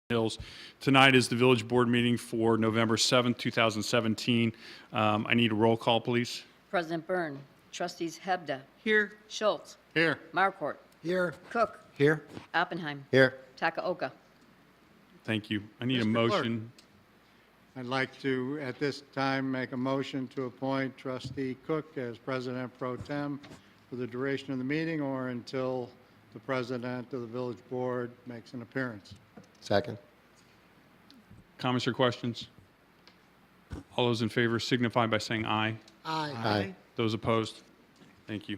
Hills. Tonight is the village board meeting for November 7th, 2017. I need a roll call, please. President Byrne, Trustees Hebda, Here. Schultz, Here. Markwart, Here. Cook, Here. Oppenheim, Here. Takaoka. Thank you. I need a Mr. Clerk. motion. I'd like to, at this time, make a motion to appoint Trustee Cook as President Pro Tem for the duration of the meeting or until the President of the Village Board makes an appearance. Second. Comments or questions? All those in favor signify by saying aye. Aye. Those opposed? Thank you.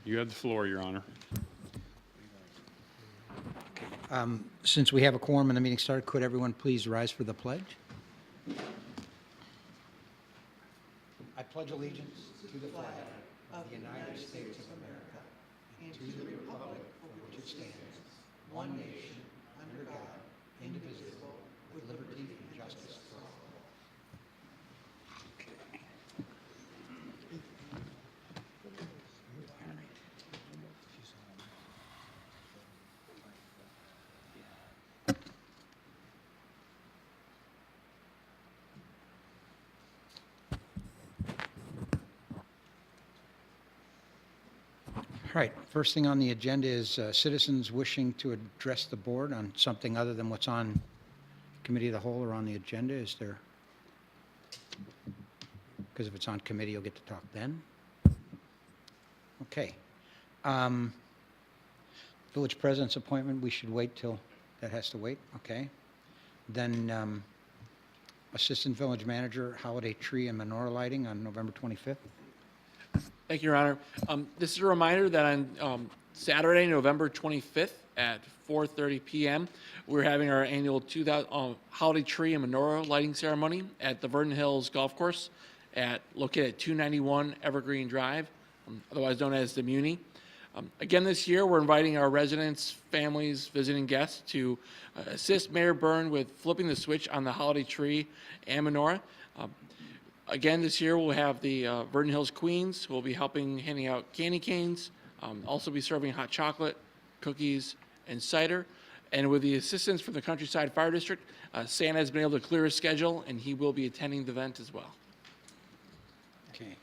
You have the floor, Your Honor. Since we have a quorum and the meeting started, could everyone please rise for the pledge? I pledge allegiance to the flag of the United States of America and to the republic for which it stands, one nation, under God, indivisible, with liberty and justice for all. All right, first thing on the agenda is citizens wishing to address the board on something other than what's on committee of the whole or on the agenda. Is there? Because if it's on committee, you'll get to talk then. Okay. Village president's appointment, we should wait till, that has to wait, okay. Then assistant village manager, holiday tree and menorah lighting on November 25th. Thank you, Your Honor. This is a reminder that on Saturday, November 25th at 4:30 p.m., we're having our annual holiday tree and menorah lighting ceremony at the Vernon Hills Golf Course located at 291 Evergreen Drive, otherwise known as the Muni. Again, this year, we're inviting our residents, families, visiting guests to assist Mayor Byrne with flipping the switch on the holiday tree and menorah. Again, this year we'll have the Vernon Hills Queens who will be handing out candy canes, also be serving hot chocolate, cookies, and cider. And with the assistance from the Countryside Fire District, Santa has been able to clear his schedule, and he will be attending the event as well. Okay.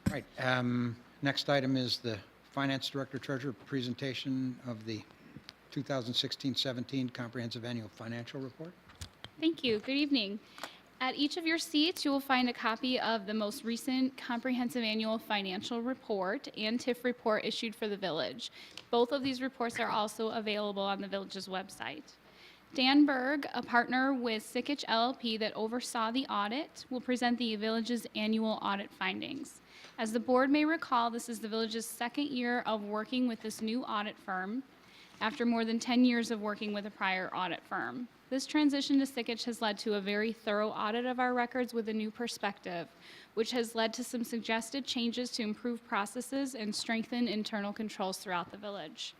All right, next item is the Finance Director Treasurer presentation of the 2016-17 Comprehensive Annual Financial Report. Thank you. Good evening. At each of your seats, you will find a copy of the most recent Comprehensive Annual Financial Report and TIF report issued for the village. Both of these reports are also available on the village's website. Dan Berg, a partner with Sikich LLP that oversaw the audit, will present the village's annual audit findings. As the board may recall, this is the village's second year of working with this new audit firm after more than 10 years of working with a prior audit firm. This transition to Sikich has led to a very thorough audit of our records with a new perspective, which has led to some suggested changes to improve processes and strengthen internal controls throughout the village.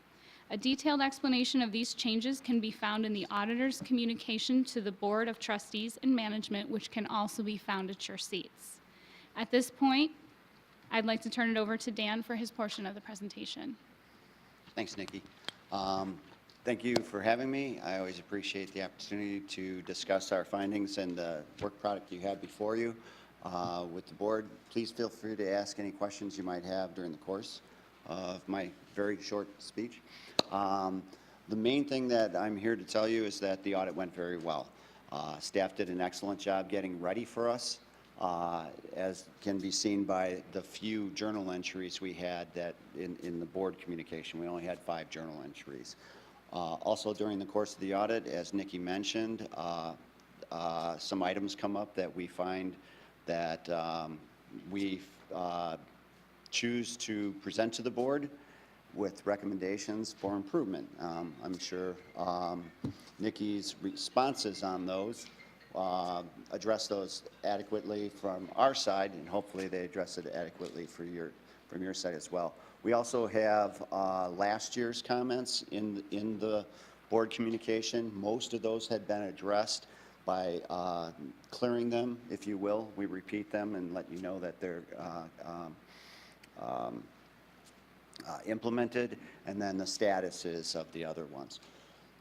A detailed explanation of these changes can be found in the auditor's communication to the Board of Trustees and Management, which can also be found at your seats. At this point, I'd like to turn it over to Dan for his portion of the presentation. Thanks, Nikki. Thank you for having me. I always appreciate the opportunity to discuss our findings and the work product you have before you with the board. Please feel free to ask any questions you might have during the course of my very short speech. The main thing that I'm here to tell you is that the audit went very well. Staff did an excellent job getting ready for us, as can be seen by the few journal entries we had that in the board communication. We only had 5 journal entries. Also during the course of the audit, as Nikki mentioned, some items come up that we find that we choose to present to the board with recommendations for improvement. I'm sure Nikki's responses on those address those adequately from our side, and hopefully they address it adequately from your side as well. We also have last year's comments in the board communication. Most of those had been addressed by clearing them, if you will. We repeat them and let you know that they're implemented, and then the statuses of the other ones.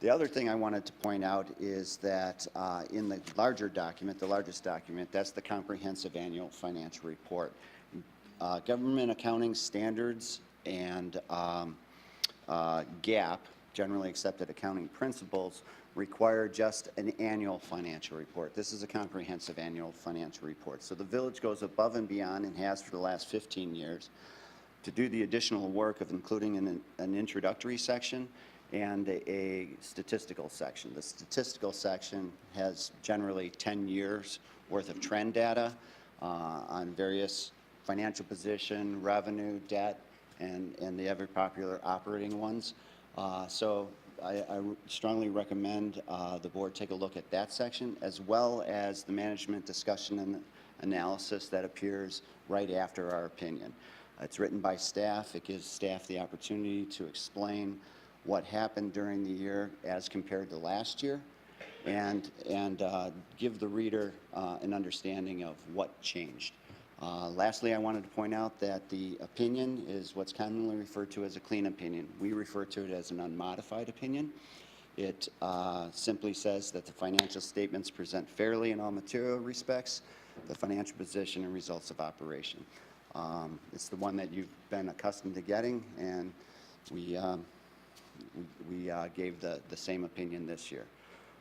The other thing I wanted to point out is that in the larger document, the largest document, that's the comprehensive annual financial report. Government accounting standards and GAAP, generally accepted accounting principles, require just an annual financial report. This is a comprehensive annual financial report. So the village goes above and beyond, and has for the last 15 years, to do the additional work of including an introductory section and a statistical section. The statistical section has generally 10 years worth of trend data on various financial position, revenue, debt, and the ever popular operating ones. So I strongly recommend the board take a look at that section, as well as the management discussion and analysis that appears right after our opinion. It's written by staff. It gives staff the opportunity to explain what happened during the year as compared to last year, and give the reader an understanding of what changed. Lastly, I wanted to point out that the opinion is what's commonly referred to as a clean opinion. We refer to it as an unmodified opinion. It simply says that the financial statements present fairly in all material respects, the financial position and results of operation. It's the one that you've been accustomed to getting, and we gave the same opinion this year.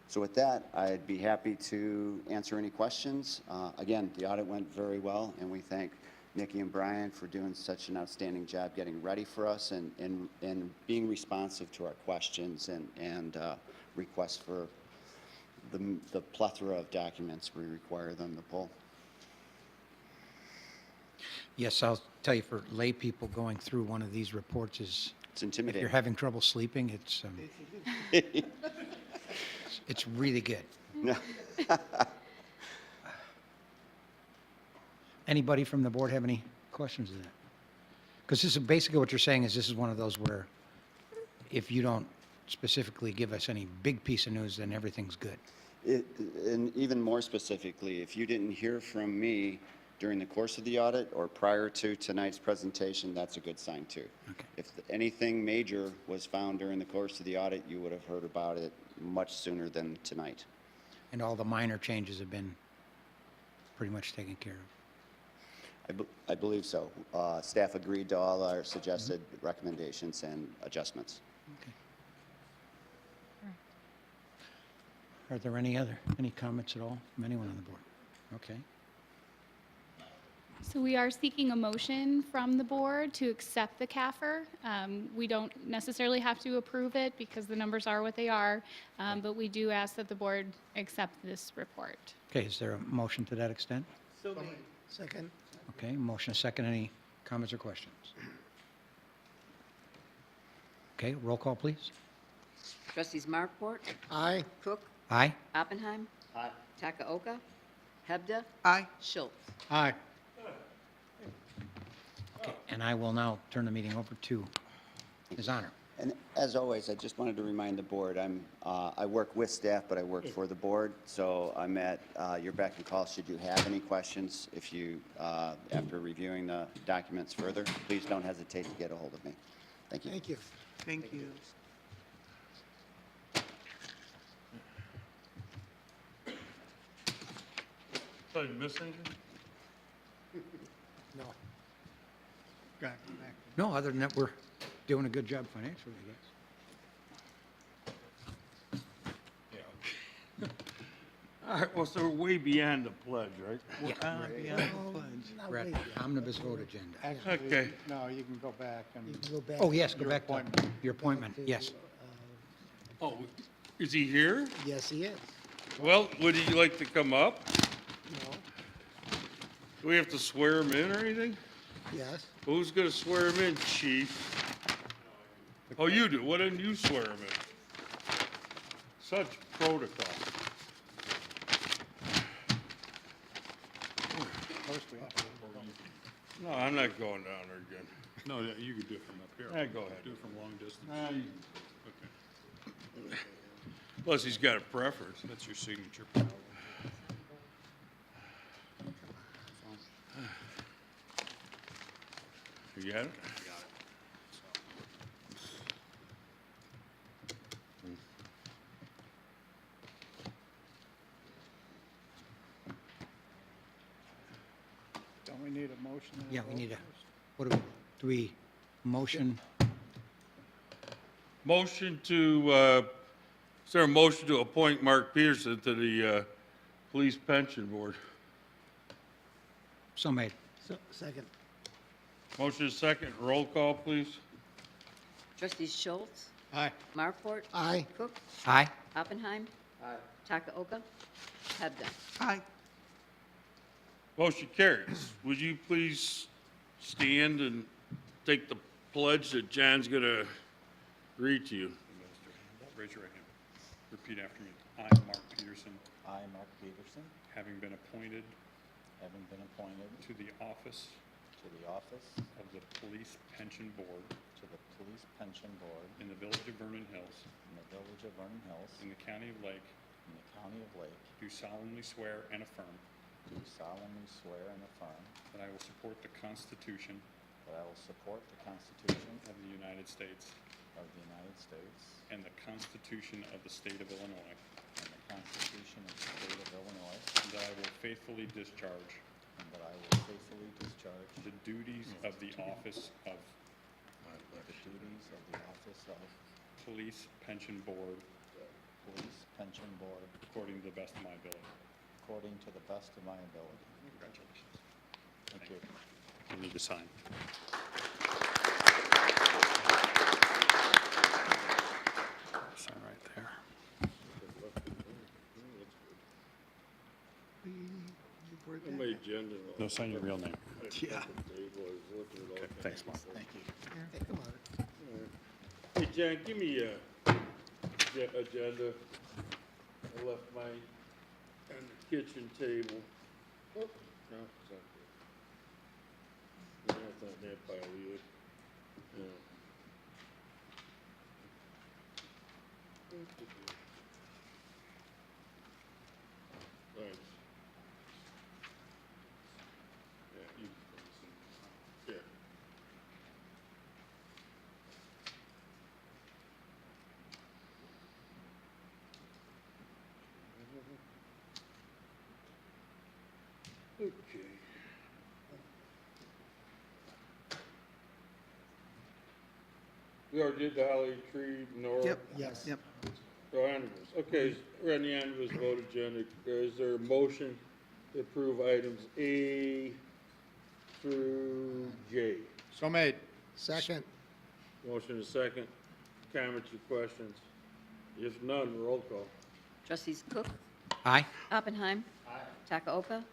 So with that, I'd be happy to answer any questions. Again, the audit went very well, and we thank Nikki and Brian for doing such an outstanding job getting ready for us and being responsive to our questions and requests for the plethora of documents we require them to pull. Yes, I'll tell you, for lay people, going through one of these reports is, It's if intimidating. you're having trouble sleeping, it's really good. Anybody from the board have any questions of that? Because this is basically what you're saying is this is one of those where if you don't specifically give us any big piece of news, then everything's good. And even more specifically, if you didn't hear from me during the course of the audit or prior to tonight's presentation, that's a good sign too. Okay. If anything major was found during the course of the audit, you would have heard about it much sooner than tonight. And all the minor changes have been pretty much taken care of. I believe so. Staff agreed to all our suggested recommendations and adjustments. Okay. Are there any comments at all from anyone on the board? Okay. So we are seeking a motion from the board to accept the CAFR. We don't necessarily have to approve it because the numbers are what they are, but we do ask that the board accept this report. Okay, is there a motion to that extent? Second. Okay, motion, a second. Any comments or questions? Okay, roll call, please. Trustees Markwart, Aye. Cook, Aye? Oppenheim. Aye. Takaoka, Hebda, Aye. Schultz. Aye. Okay, and I will now turn the meeting over to His Honor. And as always, I just wanted to remind the board, I work with staff, but I work for the board, so I'm at your beck and call should you have any questions. If you, after reviewing the documents further, please don't hesitate to get a hold of me. Thank you. Thank you. Thank you. Did I miss anything? No. Back. No, other than that, we're doing a good job financially, I guess. Yeah. All right, well, so we're way beyond the pledge, right? We're at omnibus vote agenda. Actually, Okay. no, you can go back You and, can go back. Oh, yes, go Your back to appointment. your appointment, yes. Oh, is he here? Yes, he is. Well, would he like to come up? No. Do we have to swear him in or anything? Yes. Who's gonna swear him in, chief? Oh, you do. Why didn't you swear him in? Such protocol. first we have to. No, I'm not going down there again. No, yeah, you could do it from up here. Yeah, go ahead. Do it from long distance. Okay. Plus, he's got a preference. That's your signature. You got it? motion? and a Yeah, we vote need a, first? what do we motion? Motion to, is there a motion to appoint Mark Peterson to the Police Pension Board? So made. Second. Motion is second. Roll call, please. Trustees Schultz, Aye. Marport, Aye. Cook, Aye. Oppenheim. Takaoka, Hebda. Aye. Motion carries. Would you please stand and take the pledge that John's going to read to you? Raise your right hand. Repeat after me. I, Mark Peterson, I, Mark Peterson, having been appointed having been appointed to the office to the office of the Police Pension Board to the Police Pension Board in the Village of Vernon Hills in the Village of Vernon Hills in the County of Lake, in the County of Lake, do solemnly swear and affirm do solemnly swear and affirm that I will support the Constitution that I will support the Constitution of the United States of the United States and the Constitution of the State of Illinois, and the Constitution of the State of Illinois, and that I will faithfully discharge and that I will faithfully discharge the duties of the office of the duties of the office of Police Pension Board Police Pension Board according to the best of my ability. according to the best of my ability. Congratulations. Thank you. You need to sign. Sign right there. On my agenda. No, sign your real name. Yeah. Okay, thanks, Mark. Thank you. Hey, come on. Hey, John, give me a agenda. I left mine on the kitchen table. Oh, no, it's not there. No, it's not in that pile either. No. Thanks. Yeah, you can. Yeah. Okay. We already did the holly tree, Nora. Yep, yes. Yep. Oh, omnibus. Okay, we're on the omnibus vote agenda. Is there a motion to approve items A through J? So made. Second. Motion is second. Comments or questions? If none, roll call. Trustees Cook, Aye. Oppenheim. Takaoka,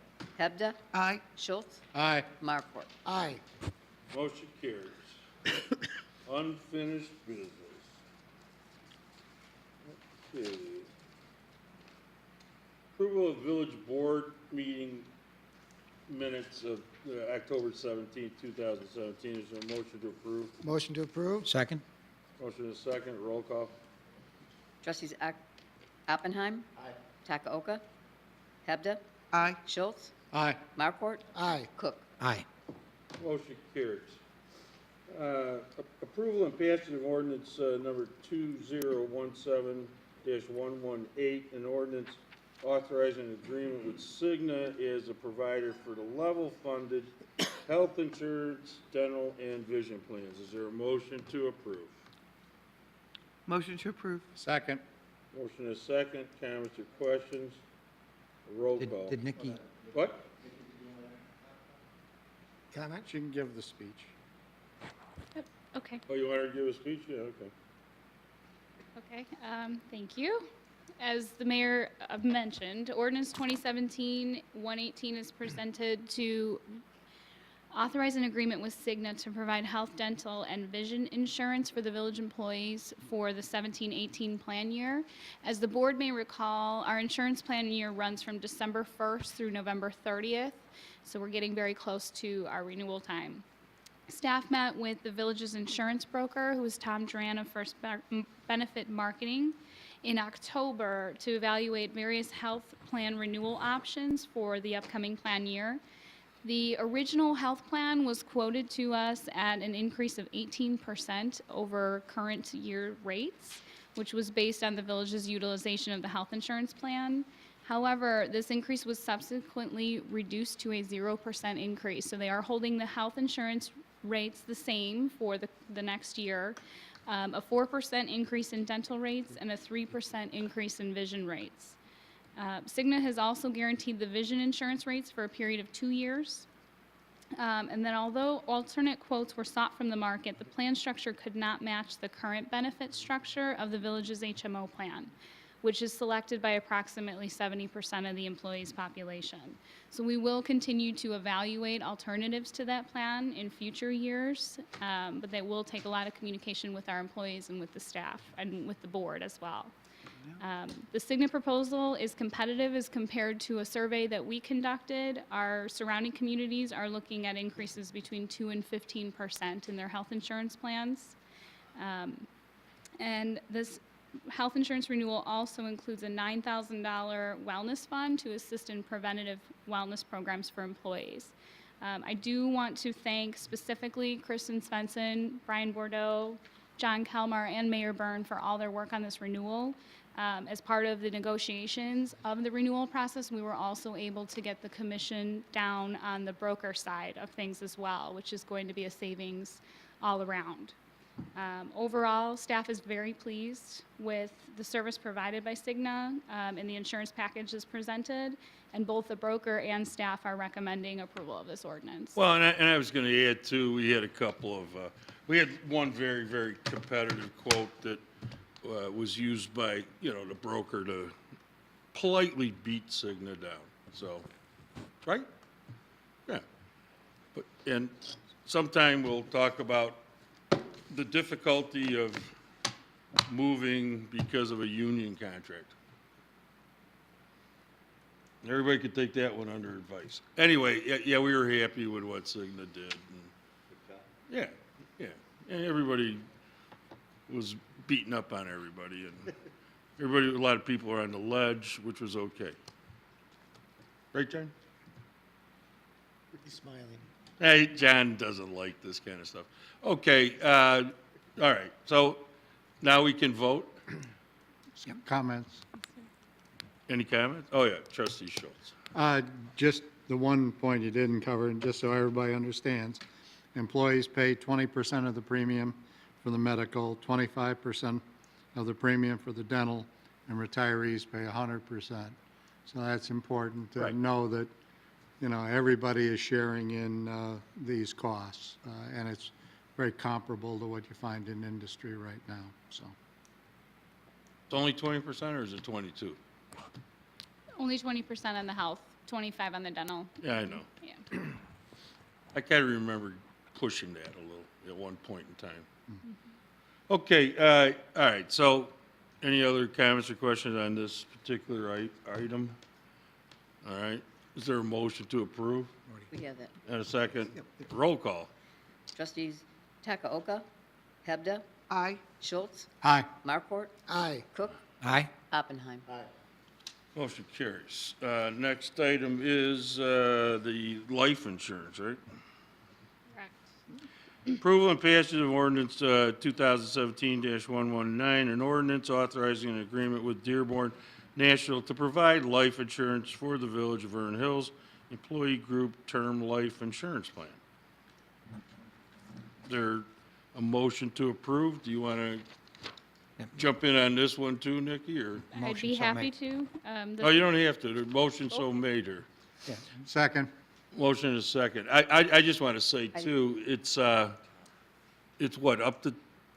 Hebda, Aye. Schultz, Aye. Marport. Aye. Motion carries. Unfinished business. Okay. Approval of village board meeting minutes of October 17th, 2017. Is there a motion to approve? Motion to approve? Second? Motion is second. Roll call. Trustees Oppenheim. Takaoka, Hebda, Aye. Schultz, Aye. Marport, Aye. Cook. Aye. Motion carries. Approval and passage of ordinance number 2017-118, an ordinance authorizing an agreement with Cigna as a provider for the level-funded health insurance, dental, and vision plans. Is there a motion to approve? Motion to approve. Second. Motion is second. Comments or questions? Roll call. Did Nikki, What? Comment? She can give the speech. Okay. Oh, you want her to give a speech? Yeah, okay. Okay, thank you. As the mayor mentioned, ordinance 2017-118 is presented to authorize an agreement with Cigna to provide health, dental, and vision insurance for the village employees for the 17-18 plan year. As the board may recall, our insurance plan year runs from December 1st through November 30th, so we're getting very close to our renewal time. Staff met with the village's insurance broker, who is Tom Duran of First Benefit Marketing, in October to evaluate various health plan renewal options for the upcoming plan year. The original health plan was quoted to us at an increase of 18% over current year rates, which was based on the village's utilization of the health insurance plan. However, this increase was subsequently reduced to a 0% increase. So they are holding the health insurance rates the same for the next year, a 4% increase in dental rates, and a 3% increase in vision rates. Cigna has also guaranteed the vision insurance rates for a period of 2 years. And then although alternate quotes were sought from the market, the plan structure could not match the current benefit structure of the village's HMO plan, which is selected by approximately 70% of the employees' population. So we will continue to evaluate alternatives to that plan in future years, but that will take a lot of communication with our employees and with the staff and with the board as well. The Cigna proposal is competitive as compared to a survey that we conducted. Our surrounding communities are looking at increases between 2 and 15% in their health insurance plans. And this health insurance renewal also includes a $9,000 wellness fund to assist in preventative wellness programs for employees. I do want to thank specifically Kristen Svensson, Brian Bordeaux, John Kelmar, and Mayor Byrne for all their work on this renewal. As part of the negotiations of the renewal process, we were also able to get the commission down on the broker side of things as well, which is going to be a savings all around. Overall, staff is very pleased with the service provided by Cigna and the insurance package as presented, and both the broker and staff are recommending approval of this ordinance. Well, and I was going to add too, we had a couple of, we had one very, very competitive quote that was used by, the broker to politely beat Cigna down, so, right? Yeah. But, and sometime we'll talk about the difficulty of moving because of a union contract. Everybody could take that one under advice. Anyway, yeah, we were happy with what Cigna did. Yeah, and everybody was beating up on everybody, and a lot of people were on the ledge, which was okay. Right, John? He's smiling. Hey, John doesn't like this kind of stuff. Okay, all right, so now we can vote. Comments? Any comments? Oh, yeah, trustee Schultz. Just the one point you didn't cover, and just so everybody understands, employees pay 20% of the premium for the medical, 25% of the premium for the dental, and retirees pay 100%. So that's important to Right. know that, everybody is sharing in these costs, and it's very comparable to what you find in industry right now, so. It's only 20% or is it 22? Only 20% on the health, 25 on the dental. Yeah, I know. Yeah. I kind of remember pushing that a little at one point in time. Okay, all right, so any other comments or questions on this particular item? All right, is there a motion to approve? We have that. And a second? Roll call. Trustees Takaoka, Hebda, Aye. Schultz, Aye. Markwart, Aye. Cook, Aye. Oppenheim. Motion carries. Next item is the life insurance, right? Correct. Approval and passage of ordinance 2017-119, an ordinance authorizing an agreement with Dearborn National to provide life insurance for the Village of Vernon Hills Employee Group Term Life Insurance Plan. Is there a motion to approve? Do you want to jump in on this one too, Nikki, or? I'd Motion be so happy made. to. Oh, you don't have to. The motion so made her. Second. Motion is second. I just want to say too, it's what, up to,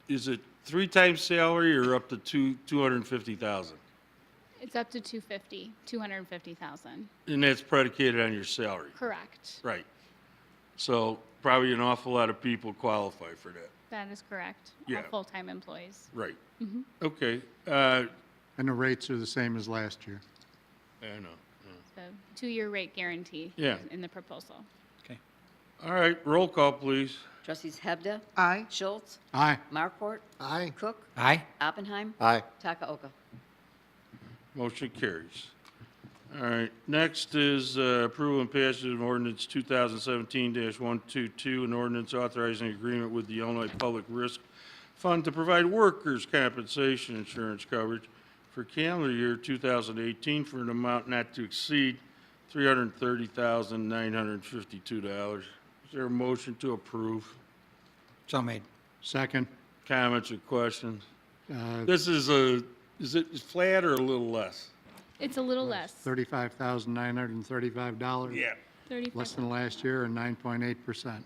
is it 3 times salary or up to 250,000? It's up to 250,000. And that's predicated on your salary, Correct. right? So probably an awful lot of people qualify for that, That is correct. Yeah. All full-time employees. right? Okay, And the rates are the same as last year. I know. The 2-year rate guarantee Yeah. in the proposal. All right, roll call, please. Trustees Hebda, Aye. Schultz, Aye. Markwart, Aye. Cook, Aye. Oppenheim, Aye. Takaoka. Motion carries. All right, next is approval and passage of ordinance 2017-122, an ordinance authorizing agreement with the Illinois Public Risk Fund to provide workers' compensation insurance coverage for calendar year 2018 for an amount not to exceed $330,952. Is there a motion to approve? So made. Second. Comments or questions? Uh, This is it flat or a little less? It's a little less, $35,935. Less 35. than last year and 9.8%.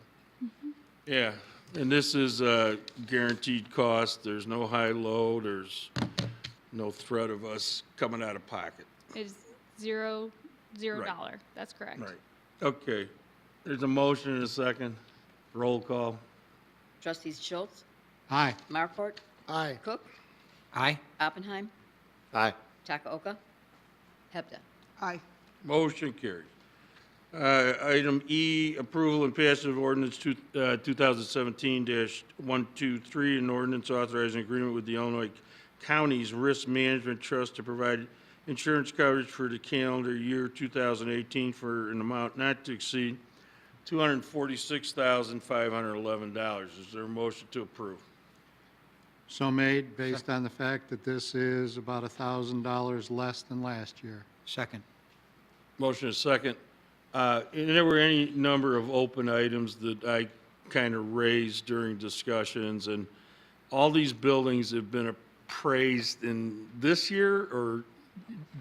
Yeah, and this is a guaranteed cost. There's no high low, there's no threat of us coming out of pocket. It's $0. Right. That's correct. Right. Okay. There's a motion and a second. Roll call. Trustees Schultz, Aye. Markwart, Aye. Cook, Aye. Oppenheim, Aye. Takaoka, Hebda. Aye. Motion carried. Item E, approval and passage of ordinance 2017-123, an ordinance authorizing agreement with the Illinois Counties Risk Management Trust to provide insurance coverage for the calendar year 2018 for an amount not to exceed $246,511. Is there a motion to approve? So made, based on the fact that this is about $1,000 less than last year. Second. Motion is second. And there were any number of open items that I kind of raised during discussions, and all these buildings have been appraised in this year or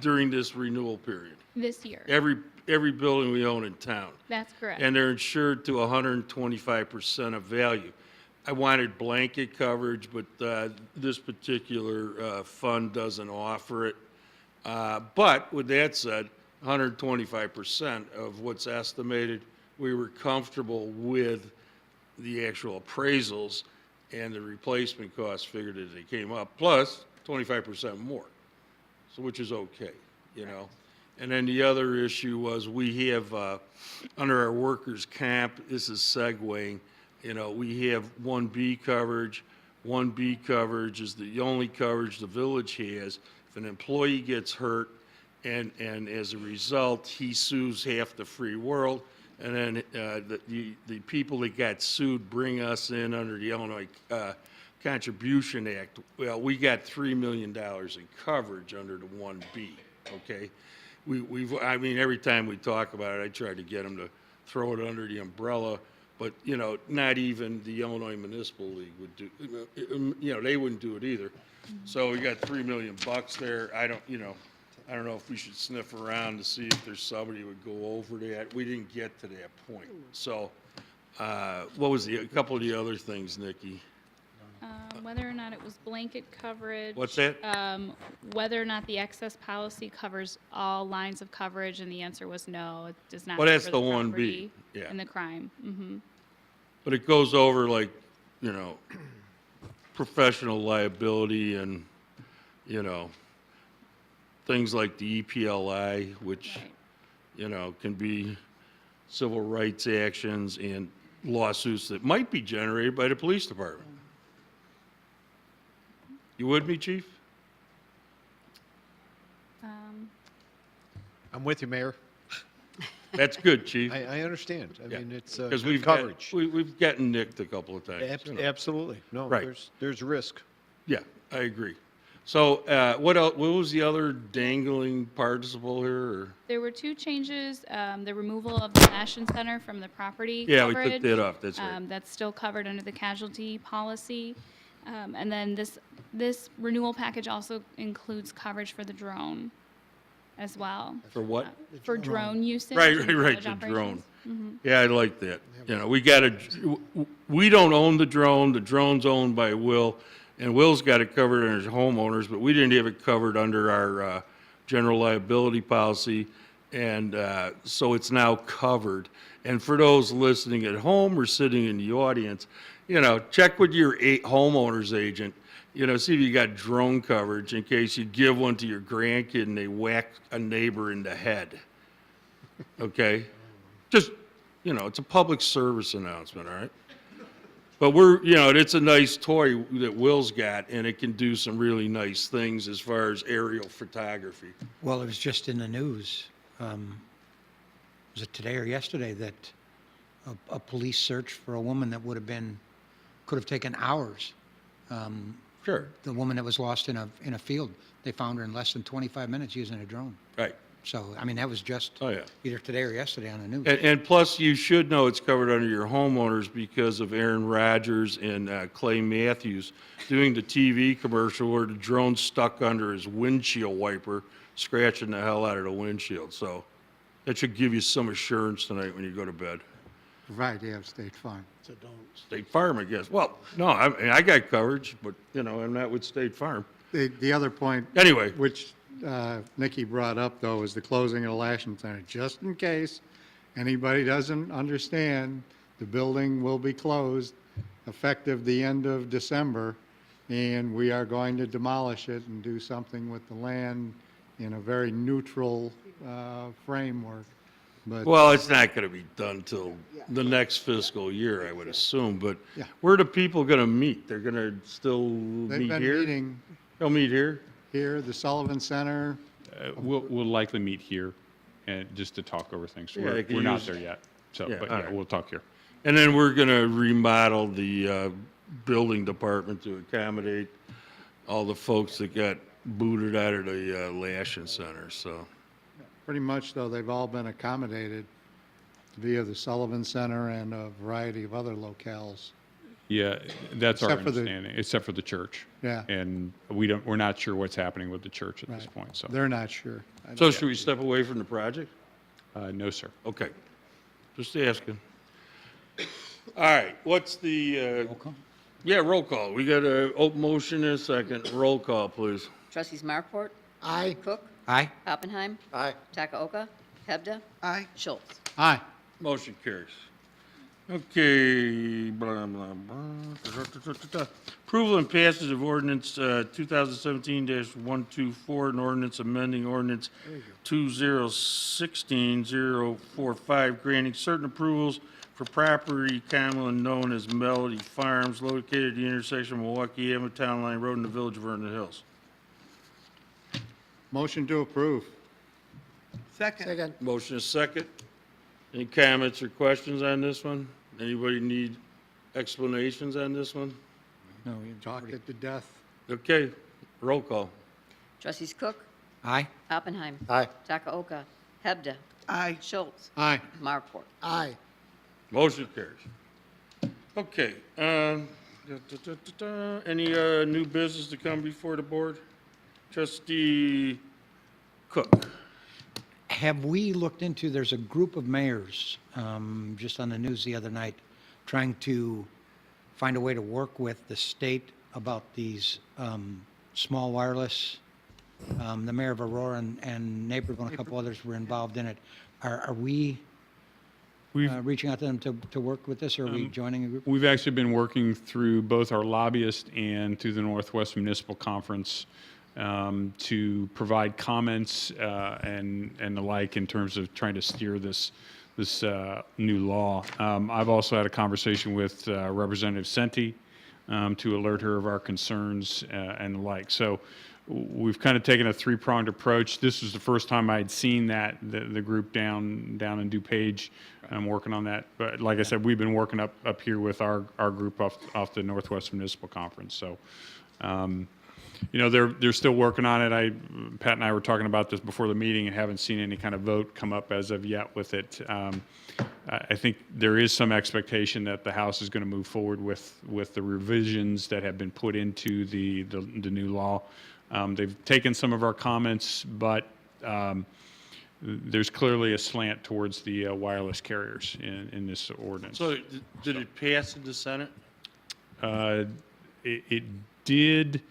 during this renewal period? This year. Every building we own in town. That's correct. And they're insured to 125% of value. I wanted blanket coverage, but this particular fund doesn't offer it. But with that said, 125% of what's estimated, we were comfortable with the actual appraisals and the replacement costs figured as they came up, plus 25% more, so which is okay, you know. And then the other issue was we have, under our workers' comp, this is segueing, you know, we have 1B coverage. 1B coverage is the only coverage the village has. If an employee gets hurt and as a result, he sues half the free world, and then the people that got sued bring us in under the Illinois Contribution Act. Well, we got $3 million in coverage under the 1B, okay? I mean, every time we talk about it, I try to get them to throw it under the umbrella, but, you know, not even the Illinois Municipal League would do, you know, they wouldn't do it either. So we got $3 million there. I don't know if we should sniff around to see if there's somebody who would go over that. We didn't get to that point. So, what was a couple of the other things, Nikki? Whether or not it was blanket coverage. What's that? Whether or not the excess policy covers all lines of coverage, and the answer was no, it does not. Well, that's cover the 1B, property yeah. And the crime. Mm-hmm. But it goes over like, you know, professional liability and, you know, things like the EPLI, which, Right. you know, can be civil rights actions and lawsuits that might be generated by the police department. You with me, Chief? I'm with you, Mayor. That's good, Chief. I understand. I Yeah. mean, it's Because good we've coverage. we've gotten nicked a couple of times. you know. Absolutely. No, Right. there's risk. Yeah, I agree. So, what else, what was the other dangling participle here, or? There were two changes, the removal of the Fashion Center from the property Yeah, we coverage. took that off, that's right. That's still covered under the casualty policy. And then this renewal package also includes coverage for the drone as well, For what? for drone usage. Right, in right, village the drone. operations. Yeah, I like that. You know, we don't own the drone's owned by Will, and Will's got it covered under his homeowners, but we didn't have it covered under our general liability policy, and so it's now covered. And for those listening at home or sitting in the audience, you know, check with your homeowner's agent, you know, see if you got drone coverage in case you give one to your grandkid and they whack a neighbor in the head. Okay? Just, you know, it's a public service announcement, all right? But you know, it's a nice toy that Will's got, and it can do some really nice things as far as aerial photography. Well, it was just in the news, was it today or yesterday, that a police search for a woman that could have taken hours, Sure, The woman that was lost in a field, they found her in less than 25 minutes using a drone. right. So, I mean, that was just Oh, yeah. either today or yesterday on the news. And plus, you should know it's covered under your homeowners because of Aaron Rodgers and Clay Matthews doing the TV commercial where the drone stuck under his windshield wiper, scratching the hell out of the windshield. So that should give you some assurance tonight when you go to bed. Right, yeah, State Farm. State Farm, I guess. Well, no, I mean, I got coverage, but, you know, I'm not with State Farm. The other point. Anyway. Which Nikki brought up, though, is the closing of the Lashing Center. Just in case anybody doesn't understand, the building will be closed effective the end of December, and we are going to demolish it and do something with the land in a very neutral framework. But Well, it's not going to be done till the next fiscal year, I would assume, but Yeah. where are the people going to meet? They're going to still they've meet been here? meeting They'll meet here? here, the Sullivan Center. We'll likely meet here and just to talk over things. Yeah, they could We're not use- there yet. So, Yeah, but all yeah, right. we'll talk here. And then we're going to remodel the building department to accommodate all the folks that got booted out of the Lashing Center, so. Pretty much, though, they've all been accommodated via the Sullivan Center and a variety of other locales. Yeah, that's our Except for the- understanding, except for the church. Yeah. And we're not sure what's happening with the church at this Right. point, so. They're not sure. So should we step away from the project? No, sir. Okay, just asking. All right, what's the, yeah, roll call. We got a open motion and a second. Roll call, please. Trustees Markwart, Aye. Cook, Aye. Oppenheim, Aye. Takaoka, Hebda, Aye. Schultz. Aye. Motion carries. Okay, blah, blah, blah. Approval and passage of ordinance 2017-124, an ordinance amending ordinance 2016-045, granting certain approvals for property commonly known as Melody Farms located at the intersection of Milwaukee Avenue, Town Line Road, in the village of Vernon Hills. Motion to approve. Second. Motion is second. Any comments or questions on this one? Anybody need explanations on this one? No, you Talked it to death. Okay, roll call. Trustees Cook, Aye. Oppenheim, Aye. Takaoka, Hebda, Aye. Schultz, Aye. Markwart. Aye. Motion carries. Okay, any new business to come before the board? Trustee Cook. Have we looked into, there's a group of mayors, just on the news the other night, trying to find a way to work with the state about these small wireless. The mayor of Aurora and Naperville and a couple others were involved in it. Are we reaching out to them to work with this, or are we joining a group? We've actually been working through both our lobbyist and through the Northwest Municipal Conference to provide comments and the like in terms of trying to steer this new law. I've also had a conversation with Representative Senti to alert her of our concerns and the like. So we've kind of taken a three-pronged approach. This was the first time I'd seen that the group down in DuPage. I'm working on that, but like I said, we've been working up here with our group off the Northwest Municipal Conference. So. You know, they're still working on it. Pat and I were talking about this before the meeting and haven't seen any kind of vote come up as of yet with it. I think there is some expectation that the House is going to move forward with the revisions that have been put into the new law. They've taken some of our comments, but there's clearly a slant towards the wireless carriers in this ordinance. So did it pass in the Senate? It did,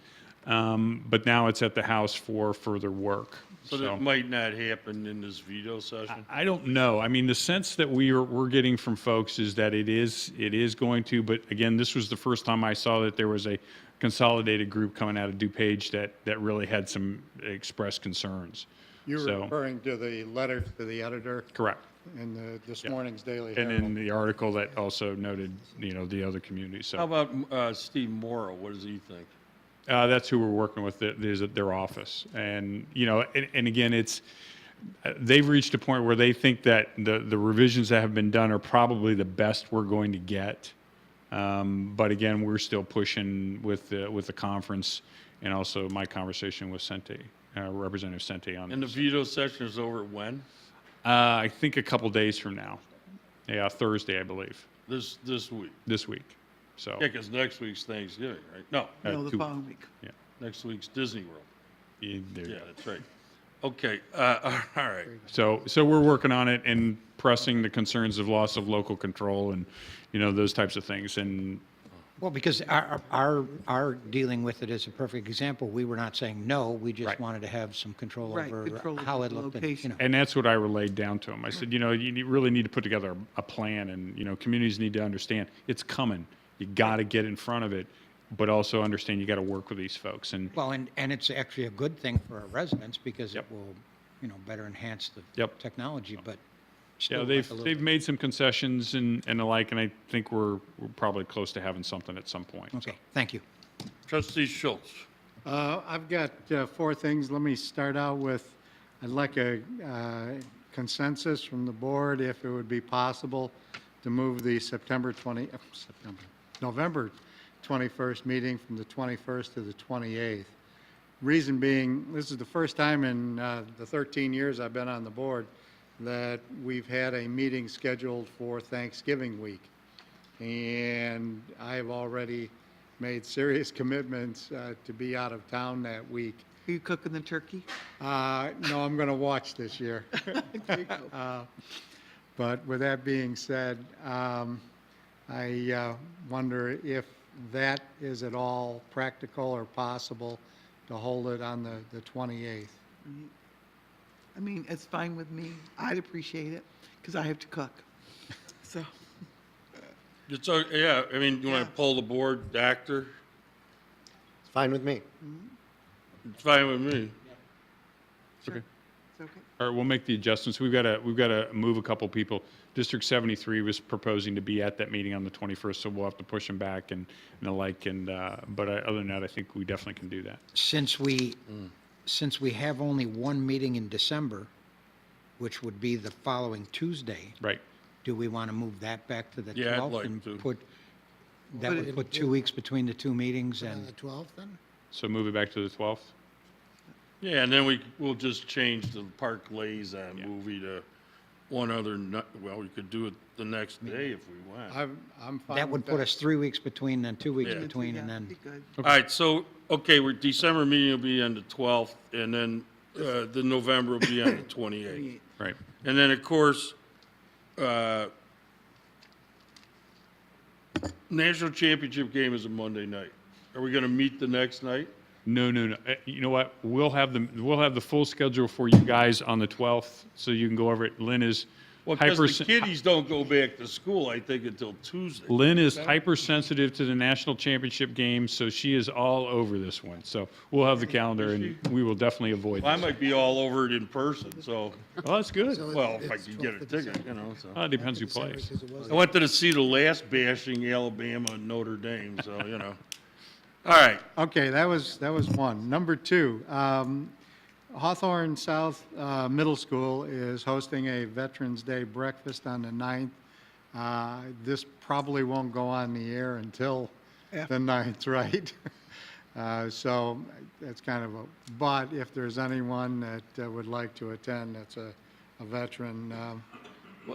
but now it's at the House for further work. So that might not happen in this veto session? I don't know. I mean, the sense that we're getting from folks is that it is going to, but again, this was the first time I saw that there was a consolidated group coming out of DuPage that really had some expressed concerns. You're So- referring to the letter to the editor Correct. in this morning's Daily And Herald. in the article that also noted, the other communities. How So about Steve Morrow? What does he think? that's who we're working with, is at their office. And, and again, they've reached a point where they think that the revisions that have been done are probably the best we're going to get But again, we're still pushing with the conference and also my conversation with Sente, Representative Sente on And the this. veto session is over when? I think a couple days from now. Yeah, Thursday, I believe, This week? this week. So, Yeah, because next week's Thanksgiving, right? No, No, the 2 following week. next week's Disney World. yeah, there you Yeah, go. that's right. Okay, all right. So we're working on it and pressing the concerns of loss of local control and, those types of things. And Well, because our dealing with it is a perfect example. We were not saying no, we just Right. wanted to have some control Right, over control of how the it looked. And, location. And that's what I relayed down to him. I said, you really need to put together a plan, and, communities need to understand it's coming. You got to get in front of it, but also understand you got to work with these folks. And Well, and it's actually a good thing for our residents because it Yep. will, better enhance the Yep. technology, but yeah, still like they've a little. they've made some concessions and the like, and I think we're probably close to having something at some point. Okay, thank you. Trustee Schultz. I've got 4 things. Let me start out with, I'd like a consensus from the board, if it would be possible, to move the November 21st meeting from the 21st to the 28th. Reason being, this is the first time in the 13 years I've been on the board that we've had a meeting scheduled for Thanksgiving week. And I've already made serious commitments to be out of town that week. Are you cooking the turkey? No, I'm going to watch this year. There you go. But with that being said, I wonder if that is at all practical or possible to hold it on the 28th. I mean, it's fine with me. I'd appreciate it because I have to cook. So, It's, yeah, I mean, you want Yeah. to pull the board, actor? It's fine with me. It's fine with me. sure. It's okay. All right, we'll make the adjustments. We've got to move a couple people. District 73 was proposing to be at that meeting on the 21st, so we'll have to push them back and the like. And but other than that, I think we definitely can do that. Since we have only one meeting in December, which would be the following Tuesday, Right. do we want to move that back to the 12th? Yeah, I'd like and to. That Put would it- put 2 weeks between the 2 meetings and, 12th then? So move it back to the 12th. Yeah, and then we'll just change the Park Liaison Yeah. movie to one other, well, we could do it the next day if we want. I'm fine that with would put us 3 weeks between and 2 weeks Yeah. between, and Yeah, then be good. All right, so, okay, December meeting will be on the 12th, and then the November will be on the 28th. Right. And then, of course, National Championship game is a Monday night. Are we going to meet the next night? No. You know what? We'll have the full schedule for you guys on the 12th, so you can go over it. Lynn is Well, because the kiddies don't go back to school, I think, until Tuesday. Lynn is hypersensitive to the national championship game, so she is all over this one. So we'll have the calendar, and we will definitely avoid Well, I this. might be all over it in person, so, Oh, that's good. well, if I can get a ticket, so. It depends who plays. I went to see the last bashing Alabama and Notre Dame, so, All right, Okay, that was one. Number 2, Hawthorne South Middle School is hosting a Veterans Day breakfast on the 9th. This probably won't go on the air until the 9th, right? So that's kind of but if there's anyone that would like to attend, that's a veteran.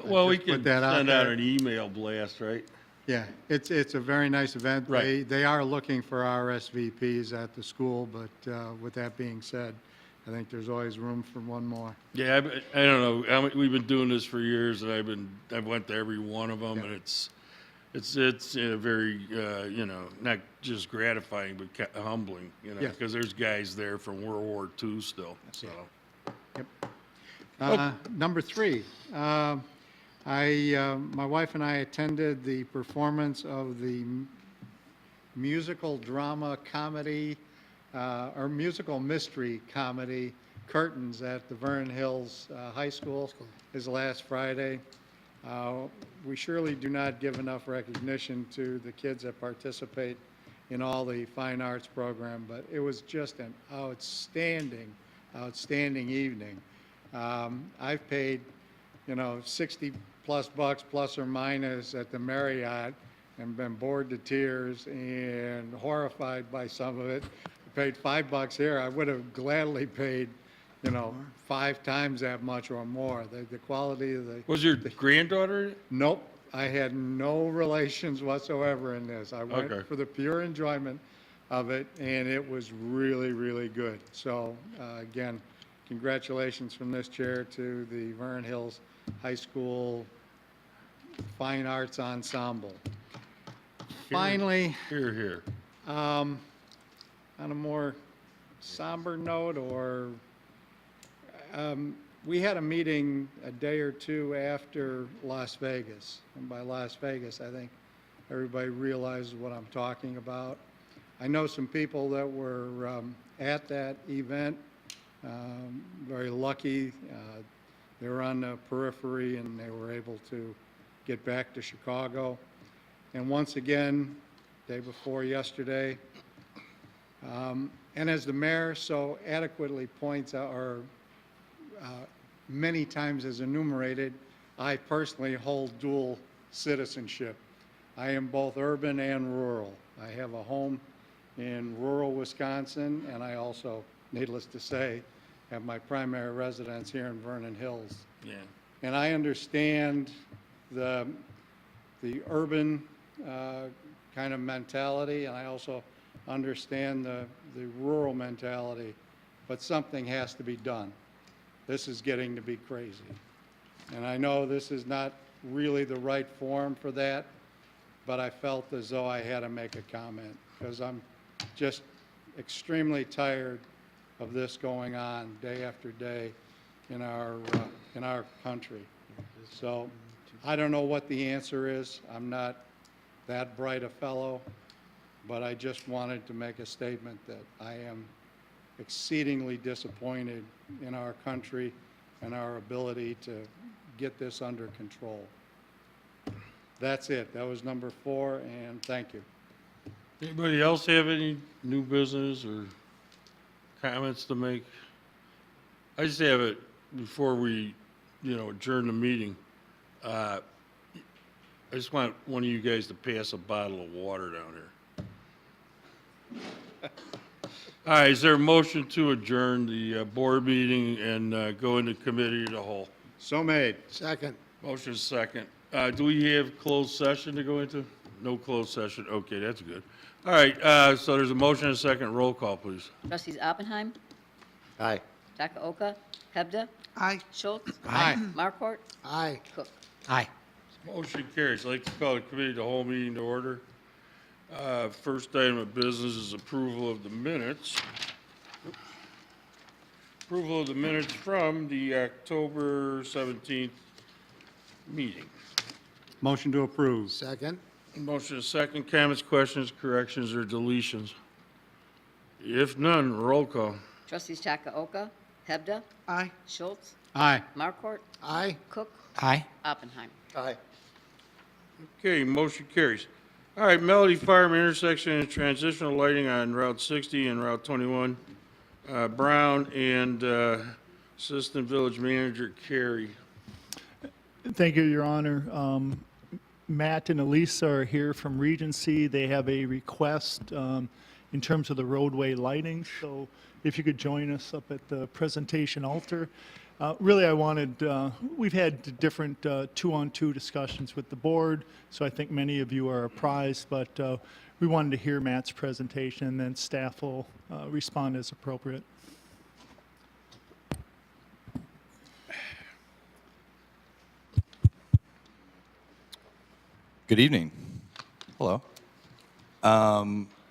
well, we just put can that out send out there. an email blast, right? Yeah, it's a very nice event. Right. They are looking for RSVPs at the school, but with that being said, I think there's always room for one more. Yeah, I don't know, we've been doing this for years, and I've went to every one of them, and it's very, not just gratifying, but humbling, Yes. because there's guys there from World War II still, so. Number 3, my wife and I attended the performance of the musical drama comedy, or musical mystery comedy Curtains at the Vernon Hills High School is last Friday. We surely do not give enough recognition to the kids that participate in all the fine arts program, but it was just an outstanding evening. I've paid, $60+ plus or minus at the Marriott and been bored to tears and horrified by some of it. I paid $5 here. I would have gladly paid, 5 times that much or more. The quality of the. Was your granddaughter? Nope, I had no relations whatsoever in this. I Okay. went for the pure enjoyment of it, and it was really, really good. So, again, congratulations from this chair to the Vernon Hills High School Fine Arts Ensemble. Finally, Here, here. on a more somber note, we had a meeting a day or two after Las Vegas. And by Las Vegas, I think everybody realizes what I'm talking about. I know some people that were at that event, very lucky. They were on the periphery and they were able to get back to Chicago. And once again, day before yesterday, and as the mayor so adequately points out, or many times as enumerated, I personally hold dual citizenship. I am both urban and rural. I have a home in rural Wisconsin, and I also, needless to say, have my primary residence here in Vernon Hills. Yeah. And I understand the urban kind of mentality, and I also understand the rural mentality, but something has to be done. This is getting to be crazy. And I know this is not really the right forum for that, but I felt as though I had to make a comment because I'm just extremely tired of this going on day after day in our country. So I don't know what the answer is. I'm not that bright a fellow, but I just wanted to make a statement that I am exceedingly disappointed in our country and our ability to get this under control. That's it. That was number 4, and thank you. Anybody else have any new business or comments to make? I just have it before we, adjourn the meeting. I just want one of you guys to pass a bottle of water down here. All right, is there a motion to adjourn the board meeting and go into committee of the whole? So made. Second. Motion is second. Do we have closed session to go into? No closed session. Okay, that's good. All right, so there's a motion and a second. Roll call, please. Trustees Oppenheim, Aye. Takaoka, Hebda, Aye. Schultz, Aye. Markwart, Aye. Cook. Aye. Motion carries. I'd like to call the committee the whole meeting to order. First item of business is approval of the minutes. Approval of the minutes from the October 17th meeting. Motion to approve. Second. Motion is second. Comments, questions, corrections, or deletions? If none, roll call. Trustees Takaoka, Hebda, Aye. Schultz, Aye. Markwart, Aye. Cook, Aye. Oppenheim. Aye. Okay, motion carries. All right, Melody Farm intersection and transitional lighting on Route 60 and Route 21. Brown and Assistant Village Manager Carey. Thank you, Your Honor. Matt and Elisa are here from Regency. They have a request in terms of the roadway lighting. So if you could join us up at the presentation altar. Really, I wanted, we've had different two-on-two discussions with the board, so I think many of you are apprised, but we wanted to hear Matt's presentation, and then staff will respond as appropriate. Good evening. Hello.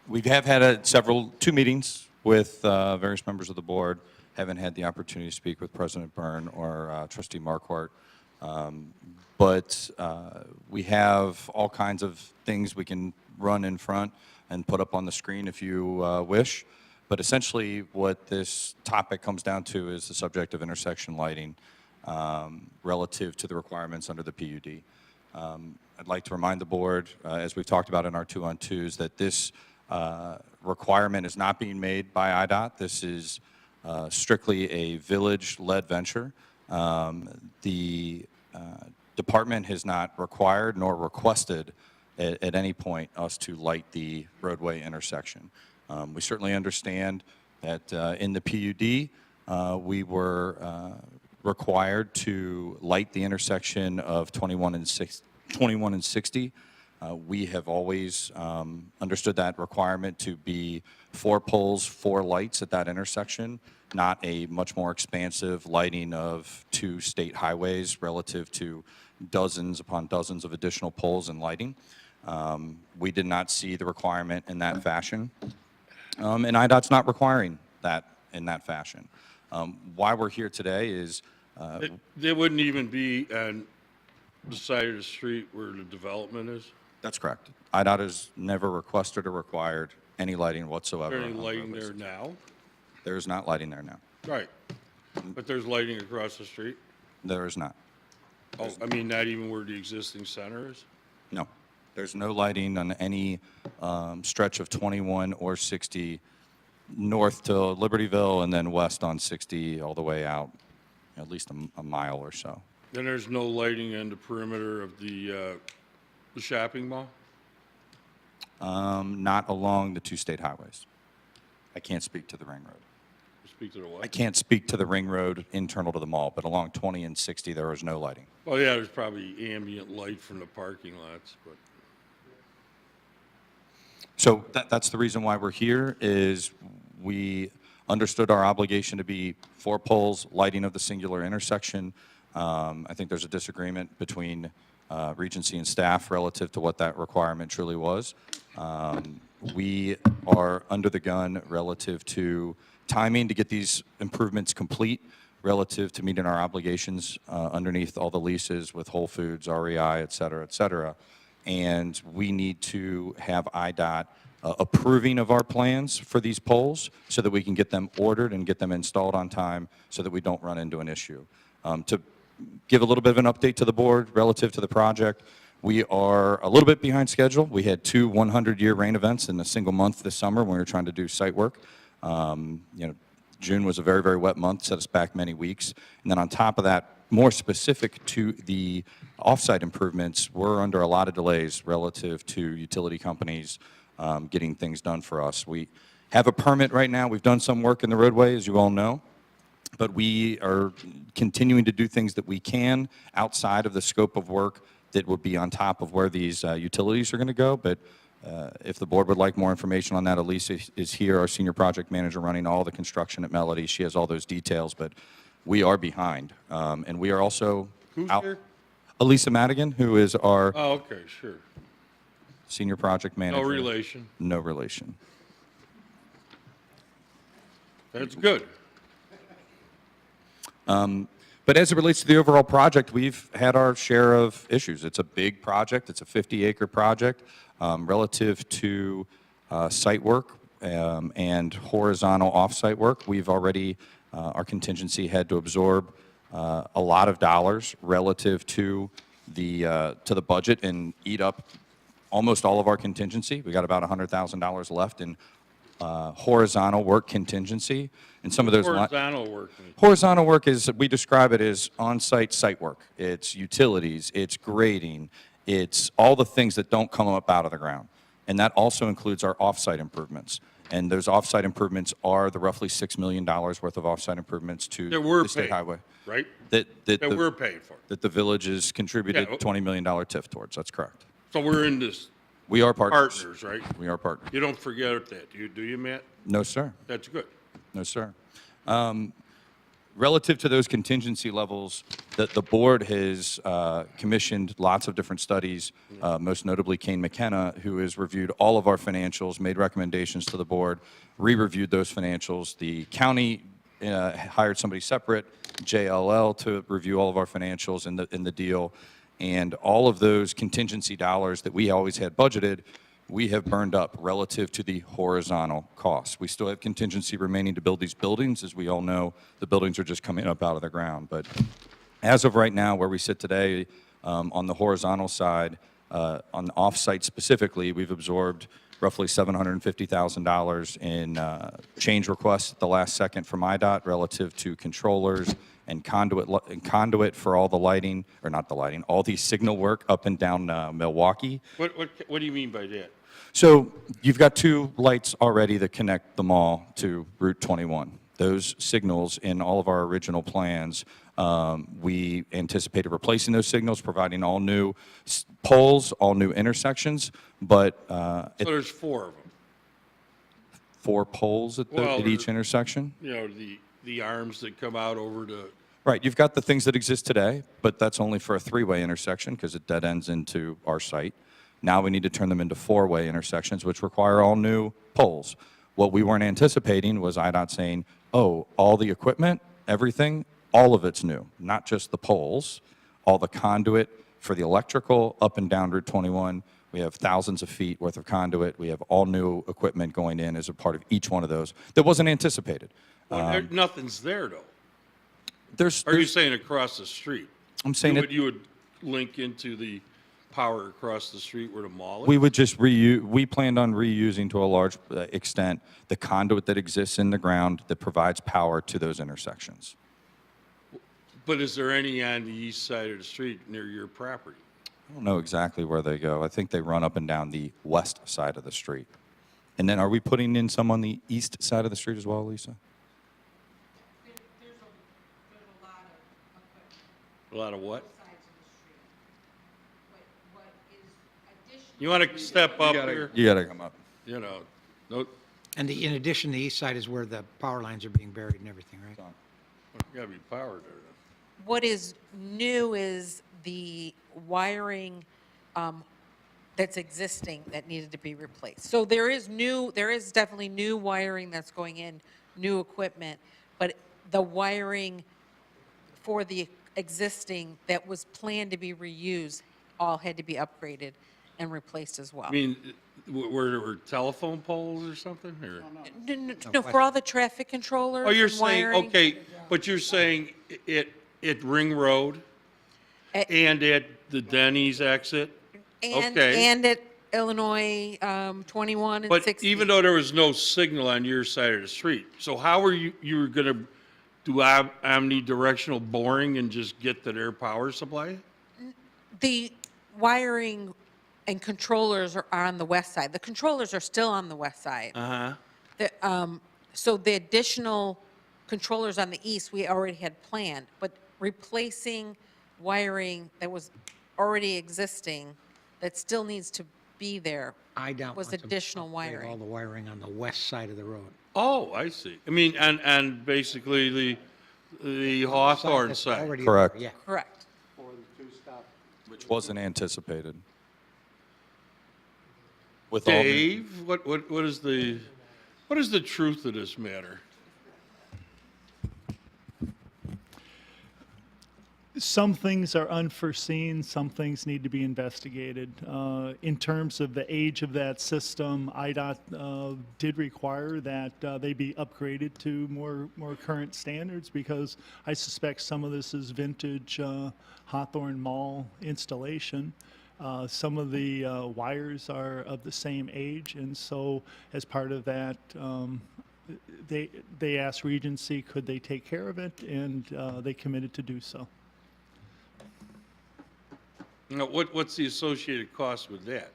We have had two meetings with various members of the board. Haven't had the opportunity to speak with President Byrne or Trustee Markwart. But we have all kinds of things we can run in front and put up on the screen if you wish. But essentially what this topic comes down to is the subject of intersection lighting relative to the requirements under the PUD. I'd like to remind the board, as we've talked about in our two-on-twos, that this requirement is not being made by IDOT. This is strictly a village-led venture. The department has not required nor requested at any point us to light the roadway intersection. We certainly understand that in the PUD, we were required to light the intersection of 21 and 60. We have always understood that requirement to be 4 poles, 4 lights at that intersection, not a much more expansive lighting of 2 state highways relative to dozens upon dozens of additional poles and lighting. We did not see the requirement in that fashion, and IDOT's not requiring that in that fashion. Why we're here today is There wouldn't even be on the side of the street where the development is? that's correct. IDOT has never requested or required any lighting whatsoever. Is there any on lighting roadways. there now? There is not lighting there now. Right. But there's lighting across the street? There is not. Oh, I mean, not even where the existing center is? No. There's no lighting on any stretch of 21 or 60 north to Libertyville and then west on 60 all the way out, at least a mile or so. Then there's no lighting on the perimeter of the shopping mall? Not along the 2 state highways. I can't speak to the ring road. Speak to the what? I can't speak to the ring road internal to the mall, but along 20 and 60, there is no lighting. Oh, yeah, there's probably ambient light from the parking lots, but. So that's the reason why we're here, is we understood our obligation to be 4 poles, lighting of the singular intersection. I think there's a disagreement between Regency and staff relative to what that requirement truly was. We are under the gun relative to timing to get these improvements complete, relative to meeting our obligations underneath all the leases with Whole Foods, REI, et cetera, et cetera. And we need to have IDOT approving of our plans for these poles so that we can get them ordered and get them installed on time so that we don't run into an issue. To give a little bit of an update to the board relative to the project, we are a little bit behind schedule. We had 2 100-year rain events in a single month this summer when we were trying to do site work. June was a very, very wet month, set us back many weeks. And then on top of that, more specific to the off-site improvements, we're under a lot of delays relative to utility companies getting things done for us. We have a permit right now. We've done some work in the roadway, as you all know, but we are continuing to do things that we can outside of the scope of work that would be on top of where these utilities are going to go. But if the board would like more information on that, Elise is here, our senior project manager running all the construction at Melody. She has all those details, but we are behind. And we are also Who's out. here? Elisa Madigan, who is our Oh, okay, sure. senior project manager. No relation. No relation. That's good. But as it relates to the overall project, we've had our share of issues. It's a big project. It's a 50-acre project. Relative to site work and horizontal off-site work, we've already, our contingency had to absorb a lot of dollars relative to the budget and eat up almost all of our contingency. We got about $100,000 left in horizontal work contingency, and some of those Horizontal work. horizontal work is, we describe it as on-site site work. It's utilities, it's grading, it's all the things that don't come up out of the ground, and that also includes our off-site improvements. And those off-site improvements are the roughly $6 million worth of off-site improvements to That we're the state paid, highway. right? That We're paying for. that the village has contributed Yeah. $20 million TIF towards. That's correct. So we're in this We are partners. partners, right? We are partners. You don't forget that, do you, Matt? No, sir. That's good. No, sir. Relative to those contingency levels, the board has commissioned lots of different studies, most notably Kane McKenna, who has reviewed all of our financials, made recommendations to the board, re-reviewed those financials. The county hired somebody separate, JLL, to review all of our financials in the deal. And all of those contingency dollars that we always had budgeted, we have burned up relative to the horizontal costs. We still have contingency remaining to build these buildings. As we all know, the buildings are just coming up out of the ground. But as of right now, where we sit today, on the horizontal side, on the off-site specifically, we've absorbed roughly $750,000 in change requests at the last second from IDOT relative to controllers and conduit for all the lighting, or not the lighting, all the signal work up and down Milwaukee. What do you mean by that? So you've got 2 lights already that connect the mall to Route 21. Those signals in all of our original plans, we anticipated replacing those signals, providing all new poles, all new intersections, but So there's 4 of them. 4 poles at Well, each intersection? You know, the arms that come out over to, Right, you've got the things that exist today, but that's only for a 3-way intersection because it dead ends into our site. Now we need to turn them into 4-way intersections, which require all new poles. What we weren't anticipating was IDOT saying, oh, all the equipment, everything, all of it's new, not just the poles, all the conduit for the electrical up and down Route 21. We have thousands of feet worth of conduit. We have all new equipment going in as a part of each one of those that wasn't anticipated. nothing's there though. There's, Are you saying across the street? I'm saying it, You would link into the power across the street where the mall is? we would just we planned on reusing to a large extent the conduit that exists in the ground that provides power to those intersections. But is there any on the east side of the street near your property? I don't know exactly where they go. I think they run up and down the west side of the street. And then are we putting in some on the east side of the street as well, Lisa? A lot of what? You want to step up here? You gotta come up. You know, no, And in addition, the east side is where the power lines are being buried and everything, right? gotta be power there. What is new is the wiring that's existing that needed to be replaced. So there is definitely new wiring that's going in, new equipment, but the wiring for the existing that was planned to be reused all had to be upgraded and replaced as well. I mean, where there were telephone poles or something, or? No, for all the traffic controllers Oh, you're and saying, wiring. okay, but you're saying at Ring Road and at the Denny's exit? Okay. And at Illinois 21 and But 60. even though there was no signal on your side of the street, so how were you were gonna do omnidirectional boring and just get to their power supply? The wiring and controllers are on the west side. The controllers are still on the west side. Uh-huh. So the additional controllers on the east, we already had planned, but replacing wiring that was already existing, that still needs to be there, I doubt. was additional wiring. All the wiring on the west side of the road. Oh, I see. I mean, and basically the Hawthorne That's side. already Correct. there, Yeah. Correct. Which wasn't anticipated. With all the- Dave, what is the truth of this matter? Some things are unforeseen, some things need to be investigated. In terms of the age of that system, IDOT did require that they be upgraded to more current standards because I suspect some of this is vintage Hawthorne Mall installation. Some of the wires are of the same age, and so as part of that, they asked Regency could they take care of it, and they committed to do so. Now, what's the associated cost with that?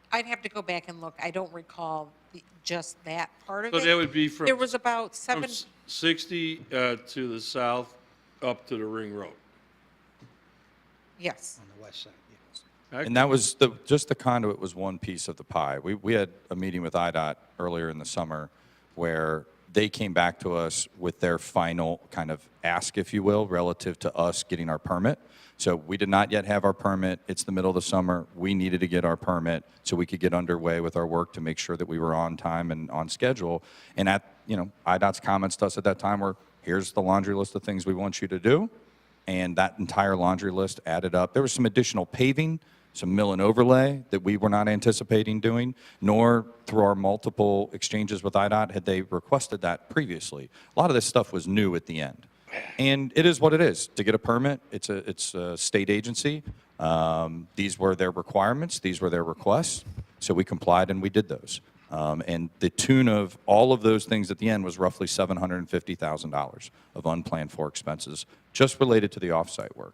I'd have to go back and look. I don't recall just that part of So it. that would be from. There was about From 7, 60 to the south up to the Ring Road. yes. On the west side, yes. And that was, just the conduit was one piece of the pie. We had a meeting with IDOT earlier in the summer where they came back to us with their final kind of ask, if you will, relative to us getting our permit. So we did not yet have our permit. It's the middle of the summer. We needed to get our permit so we could get underway with our work to make sure that we were on time and on schedule. And IDOT's comments to us at that time were, here's the laundry list of things we want you to do. And that entire laundry list added up. There was some additional paving, some mill and overlay that we were not anticipating doing, nor through our multiple exchanges with IDOT had they requested that previously. A lot of this stuff was new at the end. And it is what it is. To get a permit, it's a state agency. These were their requirements. These were their requests. So we complied and we did those. And the tune of all of those things at the end was roughly $750,000 of unplanned for expenses, just related to the off-site work.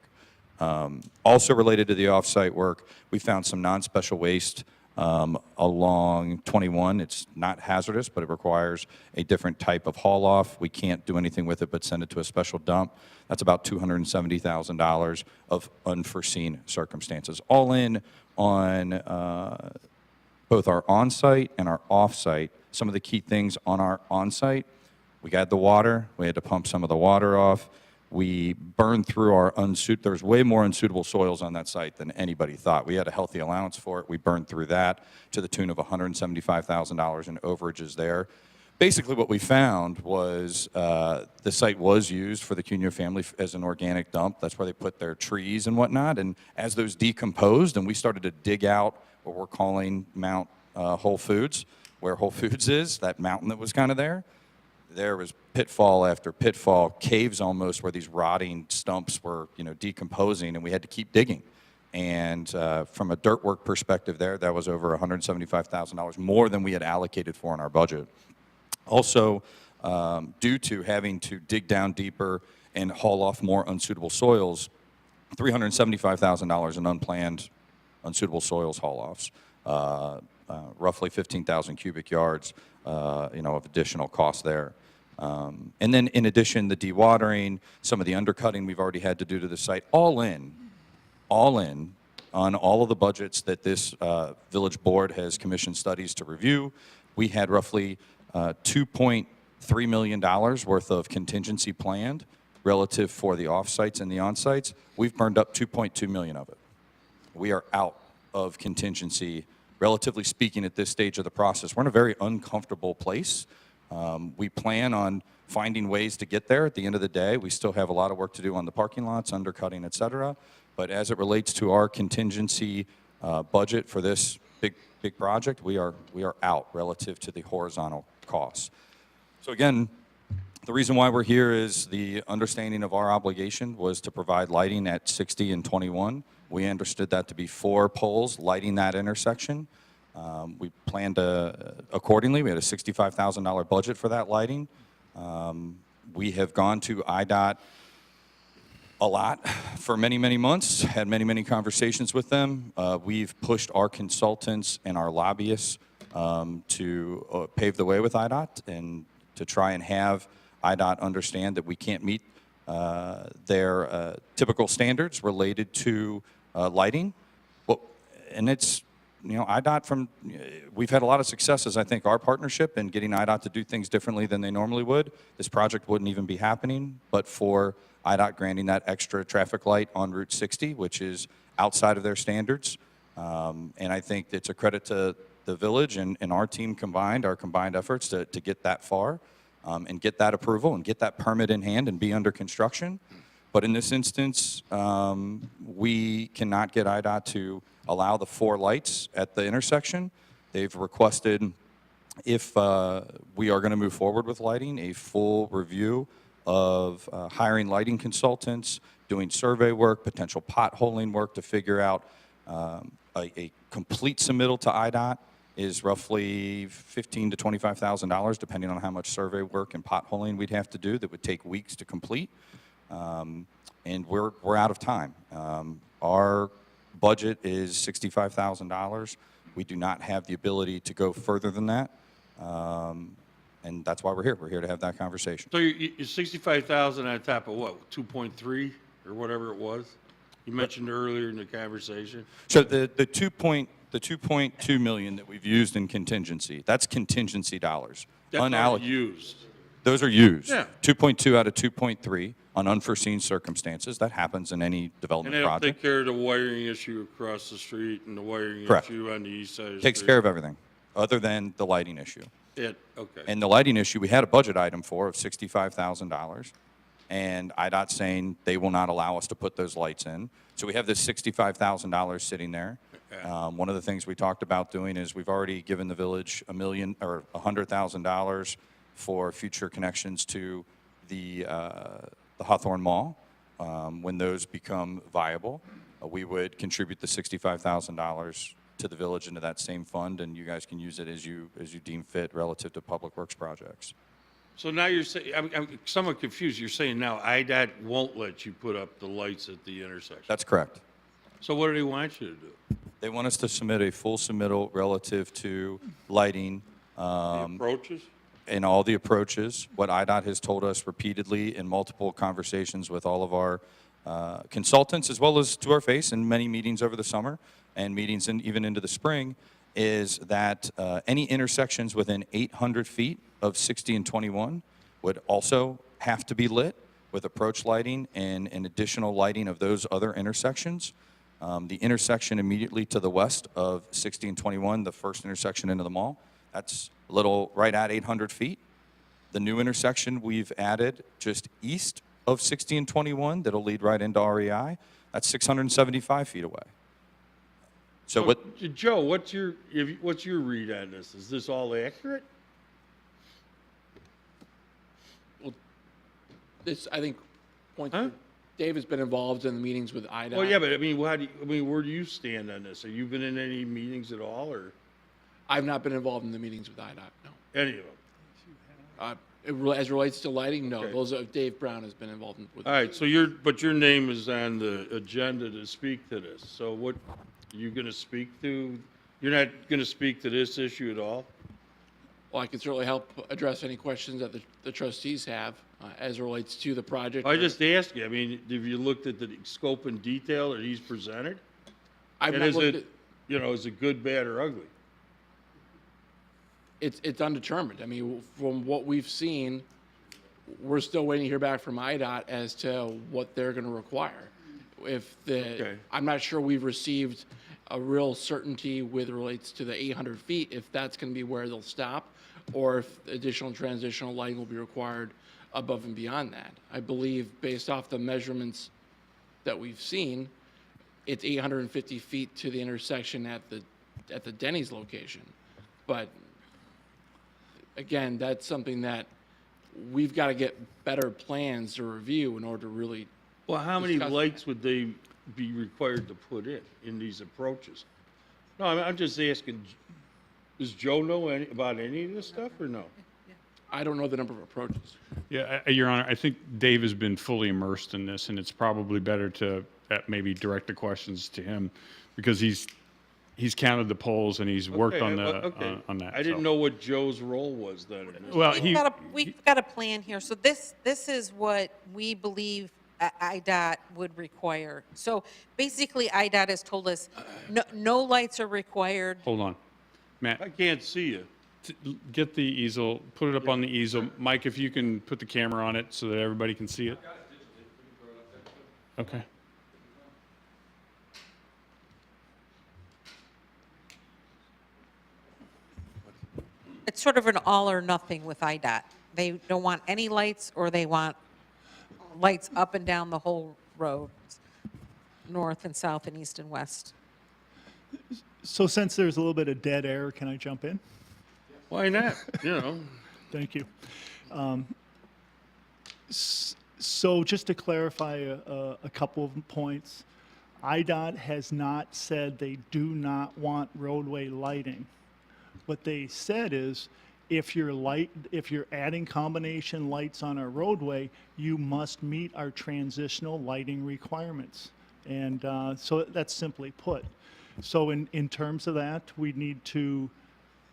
Also related to the off-site work, we found some non-special waste along 21. It's not hazardous, but it requires a different type of haul-off. We can't do anything with it but send it to a special dump. That's about $270,000 of unforeseen circumstances. All in on both our on-site and our off-site. Some of the key things on our on-site, we got the water. We had to pump some of the water off. We burned through our there was way more unsuitable soils on that site than anybody thought. We had a healthy allowance for it. We burned through that to the tune of $175,000 in overages there. Basically what we found was the site was used for the Cunha family as an organic dump. That's where they put their trees and whatnot. And as those decomposed and we started to dig out what we're calling Mount Whole Foods, where Whole Foods is, that mountain that was kind of there, there was pitfall after pitfall, caves almost, where these rotting stumps were, decomposing, and we had to keep digging. And from a dirt work perspective there, that was over $175,000 more than we had allocated for in our budget. Also, due to having to dig down deeper and haul off more unsuitable soils, $375,000 in unplanned unsuitable soils haul-offs, roughly 15,000 cubic yards, of additional cost there. And then in addition, the dewatering, some of the undercutting we've already had to do to the site, all in on all of the budgets that this village board has commissioned studies to review, we had roughly $2.3 million worth of contingency planned relative for the off-sites and the on-sites. We've burned up $2.2 million of it. We are out of contingency, relatively speaking, at this stage of the process. We're in a very uncomfortable place. We plan on finding ways to get there. At the end of the day, we still have a lot of work to do on the parking lots, undercutting, et cetera. But as it relates to our contingency budget for this big project, we are out relative to the horizontal costs. So again, the reason why we're here is the understanding of our obligation was to provide lighting at 60 and 21. We understood that to be 4 poles lighting that intersection. We planned accordingly. We had a $65,000 budget for that lighting. We have gone to IDOT a lot for many, many months, had many, many conversations with them. We've pushed our consultants and our lobbyists to pave the way with IDOT and to try and have IDOT understand that we can't meet their typical standards related to lighting. Well, and it's, IDOT we've had a lot of successes, I think, our partnership in getting IDOT to do things differently than they normally would. This project wouldn't even be happening, but for IDOT granting that extra traffic light on Route 60, which is outside of their standards. And I think it's a credit to the village and our team combined, our combined efforts to get that far and get that approval and get that permit in hand and be under construction. But in this instance, we cannot get IDOT to allow the 4 lights at the intersection. They've requested, if we are going to move forward with lighting, a full review of hiring lighting consultants, doing survey work, potential potholing work to figure out a complete submittal to IDOT is roughly $15,000 to $25,000, depending on how much survey work and potholing we'd have to do. That would take weeks to complete. And we're out of time. Our budget is $65,000. We do not have the ability to go further than that. And that's why we're here. We're here to have that conversation. So you're 65,000 on top of what, 2.3 or whatever it was? You mentioned earlier in the conversation. So the 2.2 million that we've used in contingency, that's contingency dollars. That's already used. Those are used. Yeah. 2.2 out of 2.3 on unforeseen circumstances. That happens in any And development they'll project. take care of the wiring issue across the street and the wiring Correct. issue on the east side of the street. Takes care of everything, other than the lighting issue. Okay. And the lighting issue, we had a budget item for of $65,000, and IDOT saying they will not allow us to put those lights in. So we have this $65,000 sitting there. One of the things we talked about doing is we've already given the village $100,000 for future connections to the Hawthorne Mall. When those become viable, we would contribute the $65,000 to the village into that same fund, and you guys can use it as you deem fit relative to public works projects. So now you're saying, I'm somewhat confused. You're saying now IDOT won't let you put up the lights at the intersection. That's correct. So what do they want you to do? They want us to submit a full submittal relative to lighting, The approaches? in all the approaches. What IDOT has told us repeatedly in multiple conversations with all of our consultants, as well as to our face in many meetings over the summer and meetings even into the spring, is that any intersections within 800 feet of 60 and 21 would also have to be lit with approach lighting and an additional lighting of those other intersections. The intersection immediately to the west of 60 and 21, the first intersection into the mall, that's a little right at 800 feet. The new intersection we've added just east of 60 and 21 that'll lead right into REI, that's 675 feet away. So what, Joe, what's your read on this? Is this all accurate? Well, this, I think, points Huh? Dave has been involved in the meetings with IDOT. Well, yeah, but I mean, where do you stand on this? Have you been in any meetings at all, or I've not been involved in the meetings with IDOT, no. any of them? As relates to lighting, no. Okay. Those are, Dave Brown has been involved with. All right, so your name is on the agenda to speak to this. So what, you gonna speak to, you're not gonna speak to this issue at all? Well, I can certainly help address any questions that the trustees have as it relates to the project. I just asked you, I mean, have you looked at the scope and detail that he's presented? I've And not is looked it, is it good, bad, or ugly? It's undetermined. I mean, from what we've seen, we're still waiting to hear back from IDOT as to what they're going to require. Okay. I'm not sure we've received a real certainty with relates to the 800 feet, if that's going to be where they'll stop, or if additional transitional lighting will be required above and beyond that. I believe, based off the measurements that we've seen, it's 850 feet to the intersection at the Denny's location. But again, that's something that we've got to get better plans to review in order to really. Well, how many discuss lights would they be required to put in these approaches? No, I'm just asking, does Joe know about any of this stuff, or no? I don't know the number of approaches. Yeah, Your Honor, I think Dave has been fully immersed in this, and it's probably better to maybe direct the questions to him, because he's counted the polls and he's worked Okay, on okay. on that. I didn't so. know what Joe's role was then. in this. Well, We've got a plan here. So this is what we believe IDOT would require. So basically, IDOT has told us no lights are required. hold on, Matt. I can't see you. Get the easel, put it up on the easel. Mike, if you can put the camera on it so that everybody can see it. Okay. It's sort of an all or nothing with IDOT. They don't want any lights, or they want lights up and down the whole road, north and south and east and west. So since there's a little bit of dead air, can I jump in? Why not? Thank you. So just to clarify a couple of points, IDOT has not said they do not want roadway lighting. What they said is, if you're adding combination lights on our roadway, you must meet our transitional lighting requirements. And so that's simply put. So in terms of that, we need to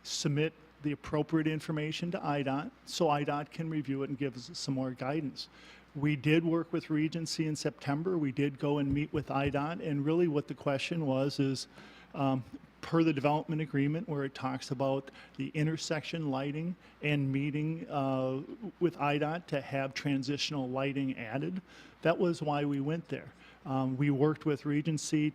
submit the appropriate information to IDOT so IDOT can review it and give us some more guidance. We did work with Regency in September. We did go and meet with IDOT, and really what the question was is, per the development agreement where it talks about the intersection lighting and meeting with IDOT to have transitional lighting added, that was why we went there. We worked with Regency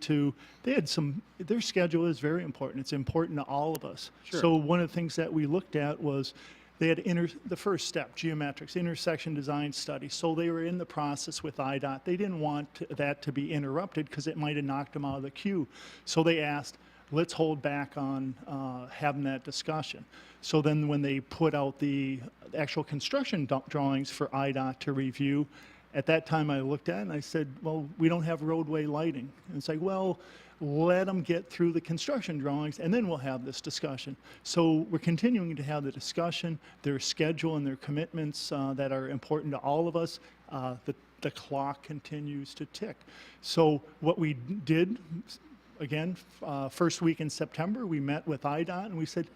their schedule is very important. It's important to all of us. Sure. So one of the things that we looked at was they had the first step, geometrics, intersection design study. So they were in the process with IDOT. They didn't want that to be interrupted because it might have knocked them out of the queue. So they asked, let's hold back on having that discussion. So then when they put out the actual construction drawings for IDOT to review, at that time I looked at it and I said, well, we don't have roadway lighting. And it's like, well, let them get through the construction drawings, and then we'll have this discussion. So we're continuing to have the discussion, their schedule and their commitments that are important to all of us. The clock continues to tick. So what we did, again, first week in September, we met with IDOT and we said,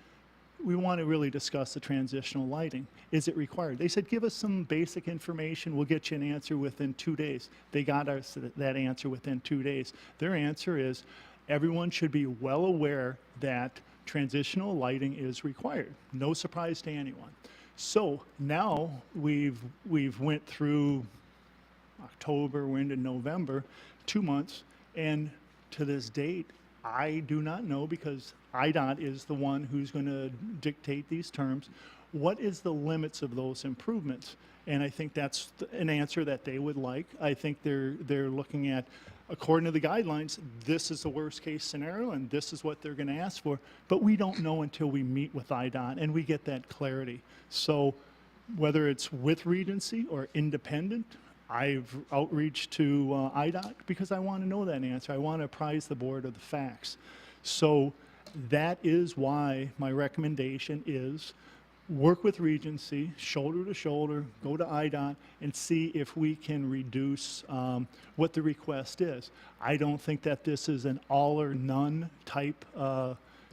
we want to really discuss the transitional lighting. Is it required? They said, give us some basic information. We'll get you an answer within 2 days. They got us that answer within 2 days. Their answer is everyone should be well aware that transitional lighting is required. No surprise to anyone. So now we've went through October, we're into November, 2 months, and to this date, I do not know, because IDOT is the one who's going to dictate these terms, what is the limits of those improvements? And I think that's an answer that they would like. I think they're looking at, according to the guidelines, this is the worst case scenario and this is what they're going to ask for. But we don't know until we meet with IDOT and we get that clarity. So whether it's with Regency or independent, I've outreached to IDOT because I want to know that answer. I want to apprise the board of the facts. So that is why my recommendation is work with Regency, shoulder to shoulder, go to IDOT, and see if we can reduce what the request is. I don't think that this is an all or none type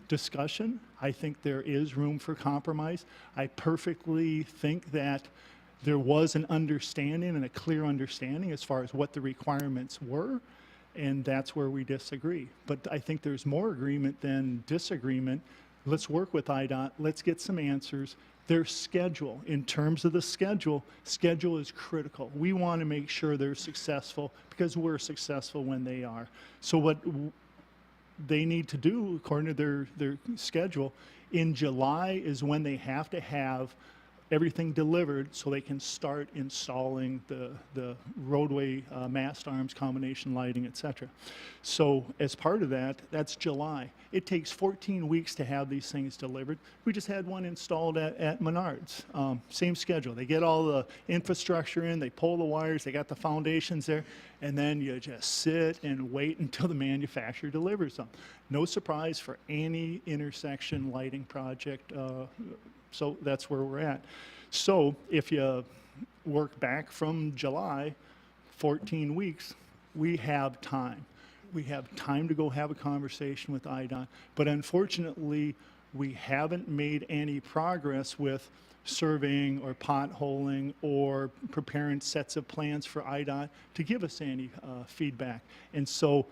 discussion. I think there is room for compromise. I perfectly think that there was an understanding and a clear understanding as far as what the requirements were, and that's where we disagree. But I think there's more agreement than disagreement. Let's work with IDOT. Let's get some answers. Their schedule, in terms of the schedule is critical. We want to make sure they're successful because we're successful when they are. So what they need to do, according to their schedule, in July is when they have to have everything delivered so they can start installing the roadway mast arms, combination lighting, et cetera. So as part of that, that's July. It takes 14 weeks to have these things delivered. We just had one installed at Menards. Same schedule. They get all the infrastructure in, they pull the wires, they got the foundations there, and then you just sit and wait until the manufacturer delivers them. No surprise for any intersection lighting project. So that's where we're at. So if you work back from July, 14 weeks, we have time. We have time to go have a conversation with IDOT. But unfortunately, we haven't made any progress with surveying or potholing or preparing sets of plans for IDOT to give us any feedback. And so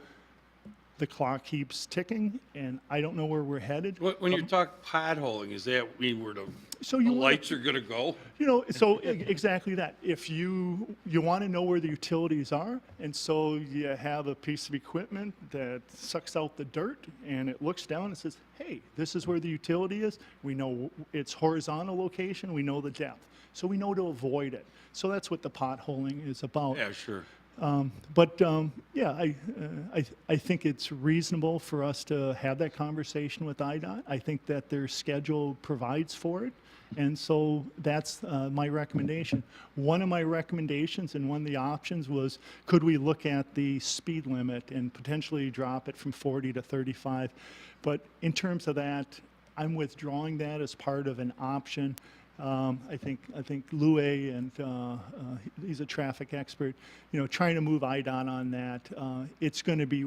the clock keeps ticking, and I don't know where we're headed. When you talk potholing, is that mean where the So you wanna- lights are gonna go? You know, so exactly that. If you want to know where the utilities are, and so you have a piece of equipment that sucks out the dirt, and it looks down and says, hey, this is where the utility is. We know its horizontal location, we know the depth. So we know to avoid it. So that's what the potholing is about. Yeah, sure. Yeah, I think it's reasonable for us to have that conversation with IDOT. I think that their schedule provides for it, and so that's my recommendation. One of my recommendations and one of the options was, could we look at the speed limit and potentially drop it from 40 to 35? But in terms of that, I'm withdrawing that as part of an option. I think Louis, and he's a traffic expert, you know, trying to move IDOT on that. It's going to be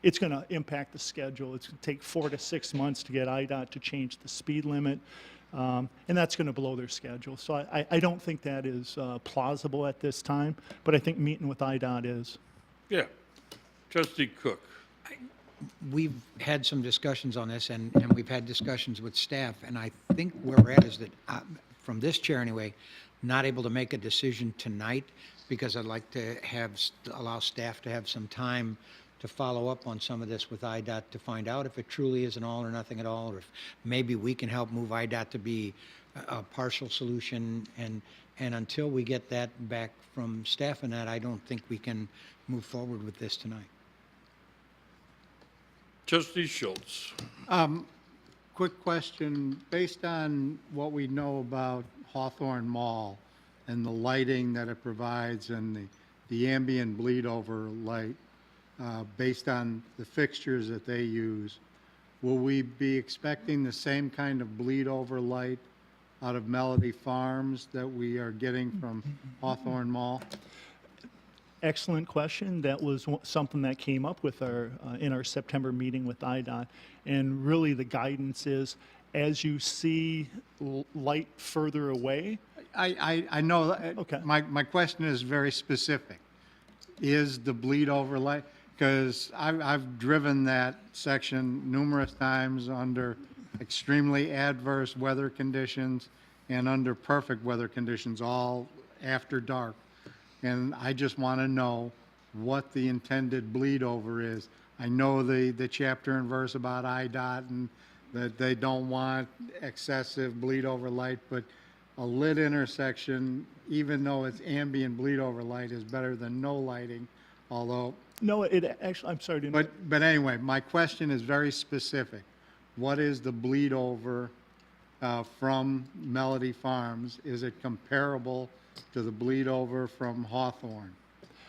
it's going to impact the schedule. It's going to take 4 to 6 months to get IDOT to change the speed limit, and that's going to blow their schedule. So I don't think that is plausible at this time, but I think meeting with IDOT is. Yeah. Trustee Cook. We've had some discussions on this, and we've had discussions with staff, and I think where we're at is that, from this chair anyway, not able to make a decision tonight, because I'd like to allow staff to have some time to follow up on some of this with IDOT to find out if it truly is an all or nothing at all, or if maybe we can help move IDOT to be a partial solution, and until we get that back from staff and that, I don't think we can move forward with this tonight. Trustee Schultz. Quick question, based on what we know about Hawthorne Mall and the lighting that it provides and the ambient bleed over light, based on the fixtures that they use, will we be expecting the same kind of bleed-over light out of Melody Farms that we are getting from Hawthorne Mall? Excellent question. That was something that came up with our, in our September meeting with IDOT. And really the guidance is, as you see light further away. I know, Okay. my question is very specific. Is the bleed-over light, because I've driven that section numerous times under extremely adverse weather conditions and under perfect weather conditions, all after dark. And I just want to know what the intended bleed over is. I know the chapter and verse about IDOT and that they don't want excessive bleed over light, but a lit intersection, even though it's ambient bleed over light, is better than no lighting, although. No, it actually, I'm sorry to interrupt. But anyway, my question is very specific. What is the bleed over from Melody Farms? Is it comparable to the bleed over from Hawthorne,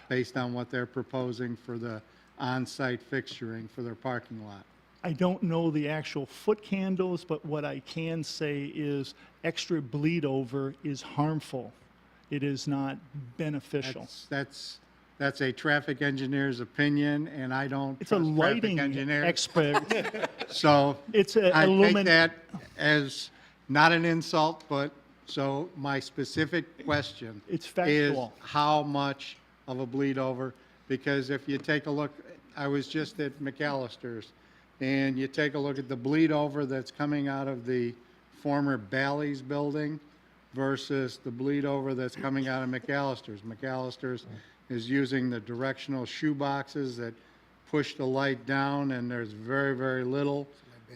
based on what they're proposing for the on-site fixturing for their parking lot? I don't know the actual foot candles, but what I can say is extra bleed over is harmful. It is not beneficial. That's a traffic engineer's opinion, and I don't It's a trust traffic lighting engineers. expert. So It's a I take illumin- that as not an insult, but, so my specific question It's is factual. how much of a bleed over? Because if you take a look, I was just at McAllister's, and you take a look at the bleed over that's coming out of the former Bally's building versus the bleed over that's coming out of McAllister's. McAllister's is using the directional shoe boxes that push the light down, and there's very, very little,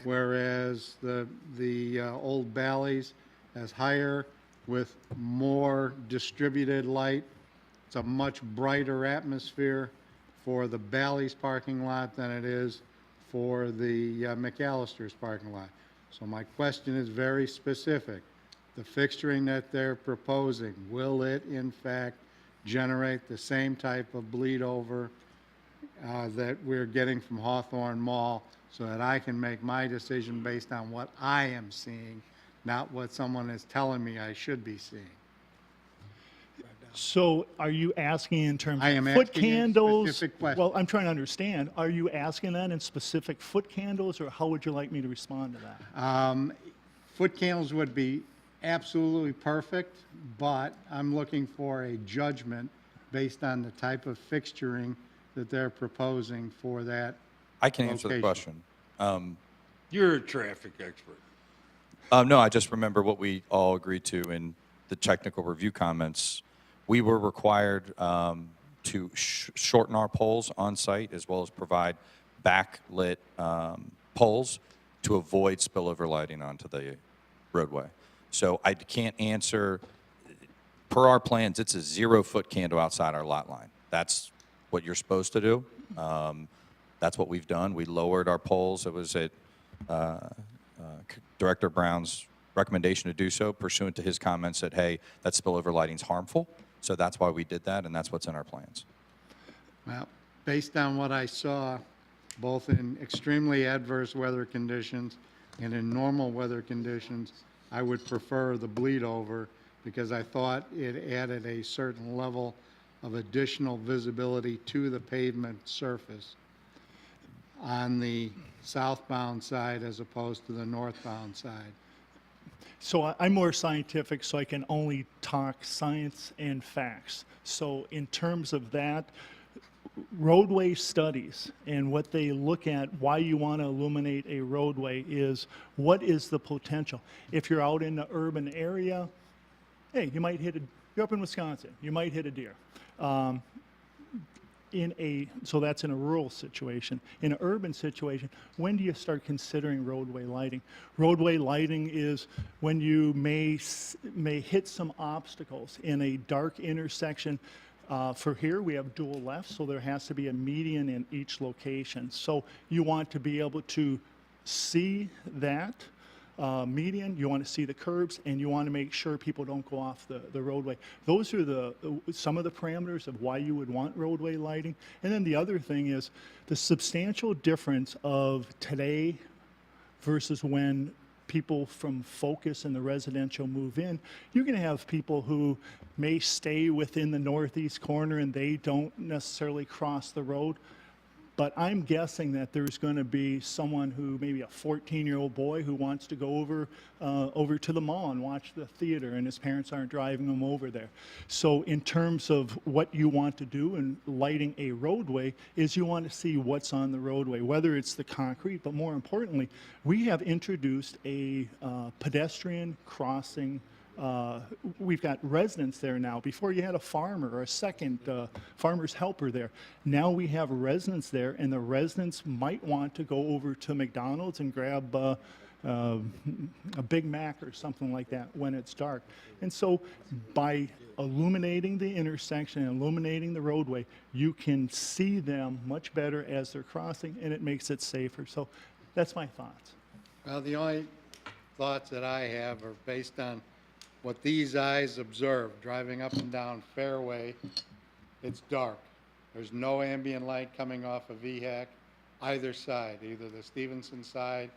whereas the old Bally's has higher with more distributed light. It's a much brighter atmosphere for the Bally's parking lot than it is for the McAllister's parking lot. So my question is very specific. The fixturing that they're proposing, will it in fact generate the same type of bleed over that we're getting from Hawthorne Mall, so that I can make my decision based on what I am seeing, not what someone is telling me I should be seeing? So are you asking in terms I am of foot asking a candles? specific question. Well, I'm trying to understand. Are you asking that in specific foot candles, or how would you like me to respond to that? Foot candles would be absolutely perfect, but I'm looking for a judgment based on the type of fixturing that they're proposing for that. I can answer the location. question. You're a traffic expert. No, I just remember what we all agreed to in the technical review comments. We were required to shorten our poles on site, as well as provide backlit poles to avoid spillover lighting onto the roadway. So I can't answer, per our plans, it's a 0-foot candle outside our lot line. That's what you're supposed to do. That's what we've done. We lowered our poles. It was at Director Brown's recommendation to do so, pursuant to his comments that, hey, that spillover lighting's harmful. So that's why we did that, and that's what's in our plans. Well, based on what I saw, both in extremely adverse weather conditions and in normal weather conditions, I would prefer the bleed over, because I thought it added a certain level of additional visibility to the pavement surface on the southbound side as opposed to the northbound side. So I'm more scientific, so I can only talk science and facts. So in terms of that, roadway studies and what they look at, why you want to illuminate a roadway, is what is the potential. If you're out in the urban area, hey, you might hit you're up in Wisconsin, you might hit a deer. So that's in a rural situation. In an urban situation, when do you start considering roadway lighting? Roadway lighting is when you may hit some obstacles in a dark intersection. For here, we have dual lefts, so there has to be a median in each location. So you want to be able to see that. median, you want to see the curbs, and you want to make sure people don't go off the roadway. Those are some of the parameters of why you would want roadway lighting. And then the other thing is the substantial difference of today versus when people from Focus and the residential move in. You're going to have people who may stay within the northeast corner and they don't necessarily cross the road. But I'm guessing that there's going to be someone who, maybe a 14-year-old boy who wants to go over to the mall and watch the theater, and his parents aren't driving him over there. So in terms of what you want to do in lighting a roadway is you want to see what's on the roadway, whether it's the concrete, but more importantly, we have introduced a pedestrian crossing. We've got residents there now. Before you had a farmer or a second farmer's helper there. Now we have residents there, and the residents might want to go over to McDonald's and grab a Big Mac or something like that when it's dark. And so by illuminating the intersection and illuminating the roadway, you can see them much better as they're crossing, and it makes it safer. So that's my thoughts. Well, the only thoughts that I have are based on what these eyes observe, driving up and down Fairway. It's dark. There's no ambient light coming off of VHAC either side, either the Stevenson side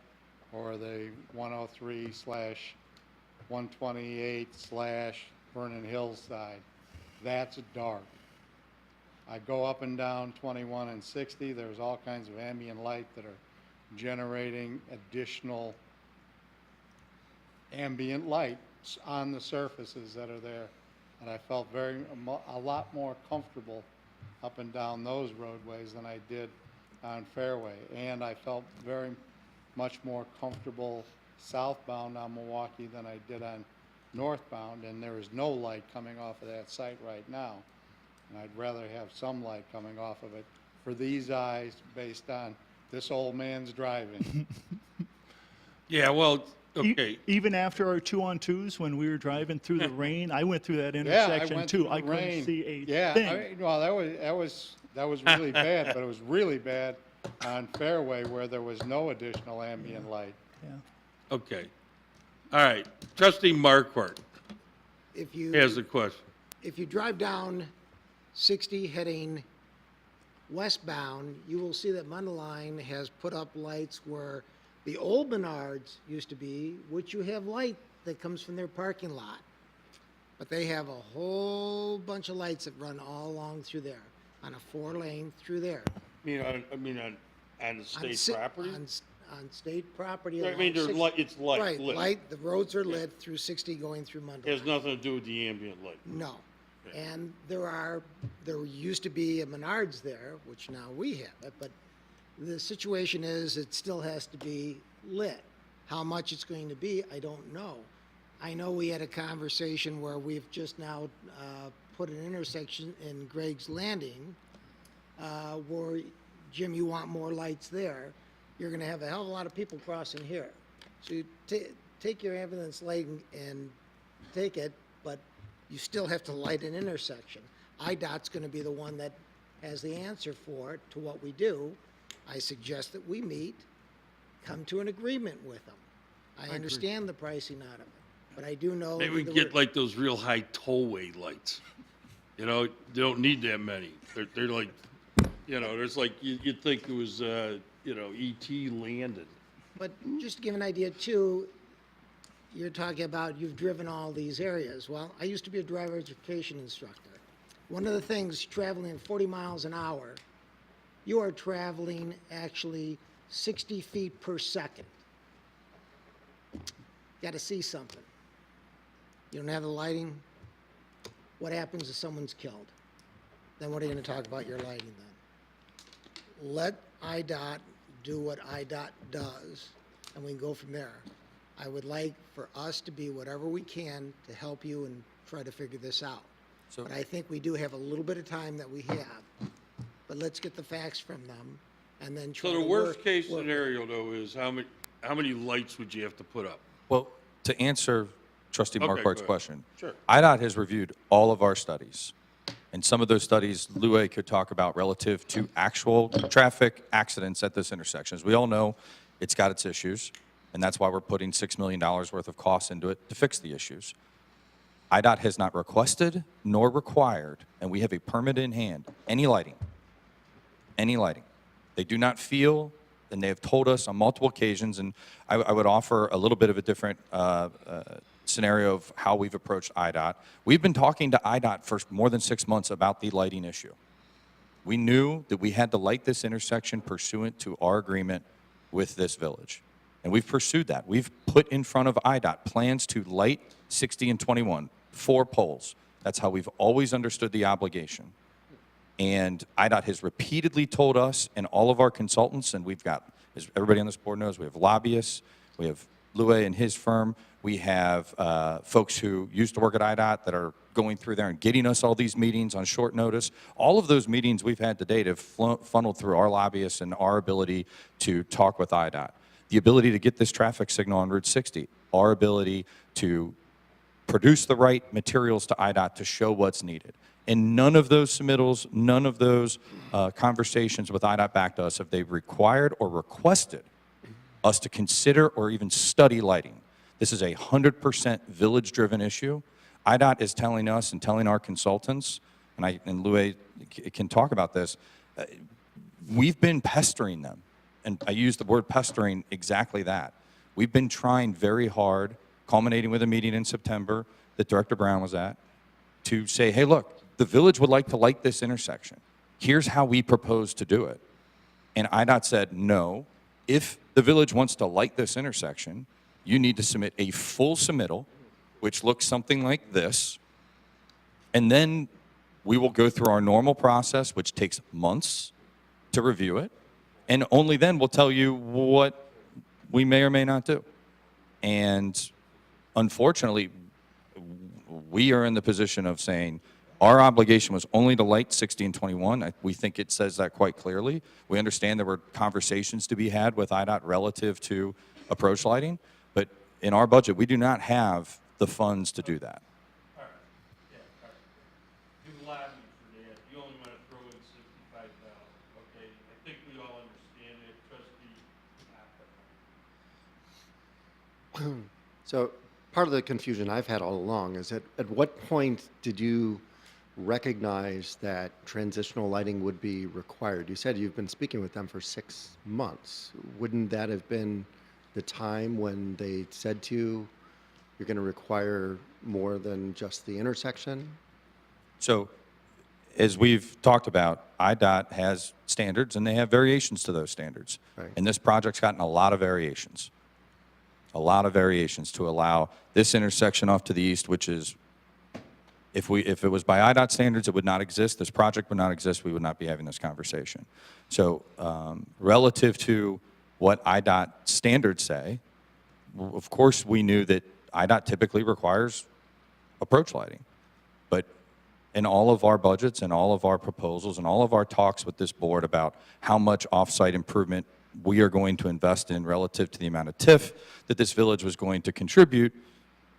or the 103/128/Vernon Hills side. That's dark. I go up and down 21 and 60. There's all kinds of ambient light that are generating additional ambient light on the surfaces that are there, and I felt a lot more comfortable up and down those roadways than I did on Fairway, and I felt very much more comfortable southbound on Milwaukee than I did on northbound, and there is no light coming off of that site right now, and I'd rather have some light coming off of it for these eyes based on this old man's driving. Yeah, well, okay. Even after our 2-on-2s, when we were driving through the rain, I went through that Yeah, intersection went too. through I the couldn't rain. see a Yeah, thing. well, that was really bad, but it was really bad on Fairway where there was no additional ambient light. Yeah. Okay. All right. Trustee Markwart If you, has a question. if you drive down 60 heading westbound, you will see that Mundaline has put up lights where the old Menards used to be, which you have light that comes from their parking lot. But they have a whole bunch of lights that run all along through there, on a 4-lane through there. On the On state si- property? On state property. I along mean, there's 60 light, it's light, Right, lit. light, the roads are lit through 60 going through Mundaline. Has nothing to do with the ambient light. No. And there used to be a Menards there, which now we have it, but the situation is it still has to be lit. How much it's going to be, I don't know. I know we had a conversation where we've just now put an intersection in Greg's Landing where, Jim, you want more lights there. You're going to have a hell of a lot of people crossing here. So you take your ambulance light and take it, but you still have to light an intersection. IDOT's going to be the one that has the answer for it to what we do. I suggest that we meet, come to an agreement with them. I understand the pricing out of it, but I do know. Maybe we can get like those real high tollway lights. You know, they don't need that many. They're like, there's like, you'd think it was, E.T. landed. But just to give an idea too, you're talking about you've driven all these areas. Well, I used to be a driver education instructor. One of the things, traveling 40 miles an hour, you are traveling actually 60 feet per second. Got to see something. You don't have the lighting. What happens if someone's killed? Then what are you going to talk about your lighting then? Let IDOT do what IDOT does, and we can go from there. I would like for us to be whatever we can to help you and try to figure this out. So- But I think we do have a little bit of time that we have. But let's get the facts from them and then try So to the work. worst case work- scenario though is how many lights would you have to put up? Well, to answer Trustee Okay, go Marquardt's ahead. question, Sure. IDOT has reviewed all of our studies. And some of those studies, Louis could talk about relative to actual traffic accidents at this intersection. As we all know, it's got its issues. and that's why we're putting $6 million worth of costs into it to fix the issues. IDOT has not requested nor required, and we have a permit in hand, any lighting. Any lighting. They do not feel, and they have told us on multiple occasions, and I would offer a little bit of a different scenario of how we've approached IDOT. We've been talking to IDOT for more than 6 months about the lighting issue. We knew that we had to light this intersection pursuant to our agreement with this village. And we've pursued that. We've put in front of IDOT plans to light 60 and 21, 4 poles. That's how we've always understood the obligation. And IDOT has repeatedly told us and all of our consultants, and we've got, as everybody on this board knows, we have lobbyists, we have Louis and his firm, we have folks who used to work at IDOT that are going through there and getting us all these meetings on short notice. All of those meetings we've had to date have funneled through our lobbyists and our ability to talk with IDOT. The ability to get this traffic signal on Route 60, our ability to produce the right materials to IDOT to show what's needed. And none of those submittals, none of those conversations with IDOT back to us have they required or requested us to consider or even study lighting. This is a 100% village-driven issue. IDOT is telling us and telling our consultants, and Louis can talk about this, we've been pestering them. And I use the word pestering exactly that. We've been trying very hard, culminating with a meeting in September that Director Brown was at, to say, hey, look, the village would like to light this intersection. Here's how we propose to do it. And IDOT said, no, if the village wants to light this intersection, you need to submit a full submittal, which looks something like this, and then we will go through our normal process, which takes months to review it, and only then we'll tell you what we may or may not do. And unfortunately, we are in the position of saying our obligation was only to light 60 and 21. We think it says that quite clearly. We understand there were conversations to be had with IDOT relative to approach lighting, but in our budget, we do not have the funds to do that. All right, yeah, all right. Do lobby for that, you only want to throw in 65,000, okay? I think we all understand it, trustee. So part of the confusion I've had all along is at what point did you recognize that transitional lighting would be required? You said you've been speaking with them for 6 months. Wouldn't that have been the time when they said to you, you're going to require more than just the intersection? So as we've talked about, IDOT has standards and they have variations to those standards. Right. And this project's gotten a lot of variations. A lot of variations to allow this intersection off to the east, which is, if it was by IDOT standards, it would not exist. This project would not exist. We would not be having this conversation. So relative to what IDOT standards say, of course we knew that IDOT typically requires approach lighting. But in all of our budgets and all of our proposals and all of our talks with this board about how much off-site improvement we are going to invest in relative to the amount of TIF that this village was going to contribute,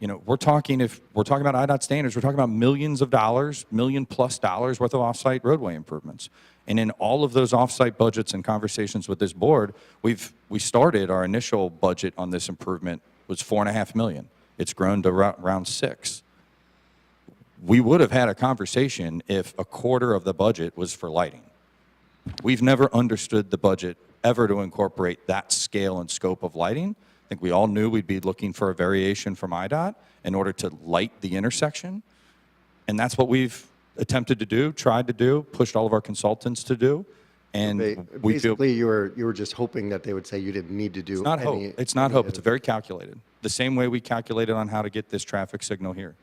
you know, if we're talking about IDOT standards, we're talking about millions of dollars, $1 million+ worth of off-site roadway improvements. And in all of those off-site budgets and conversations with this board, we started, our initial budget on this improvement was $4.5 million. It's grown to around $6 million. We would have had a conversation if a quarter of the budget was for lighting. We've never understood the budget ever to incorporate that scale and scope of lighting. I think we all knew we'd be looking for a variation from IDOT in order to light the intersection. And that's what we've attempted to do, tried to do, pushed all of our consultants to do. And we feel Basically, you were just hoping that they would say you didn't need to do it's not hope. any. It's not any hope. of It's very calculated. The same way we calculated on how to get this traffic signal here.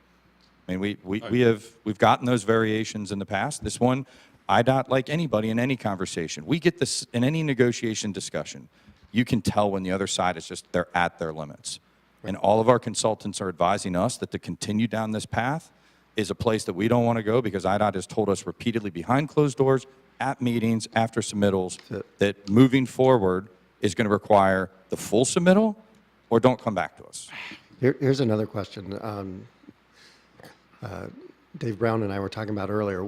I mean, we've gotten those variations in the past. This one, IDOT, like anybody in any conversation, we get this in any negotiation discussion. You can tell when the other side is just, they're at their limits. And all of our consultants are advising us that to continue down this path is a place that we don't want to go, because IDOT has told us repeatedly behind closed doors, at meetings, after submittals, that moving forward is going to require the full submittal or don't come back to us. Here's another question. Dave Brown and I were talking about earlier.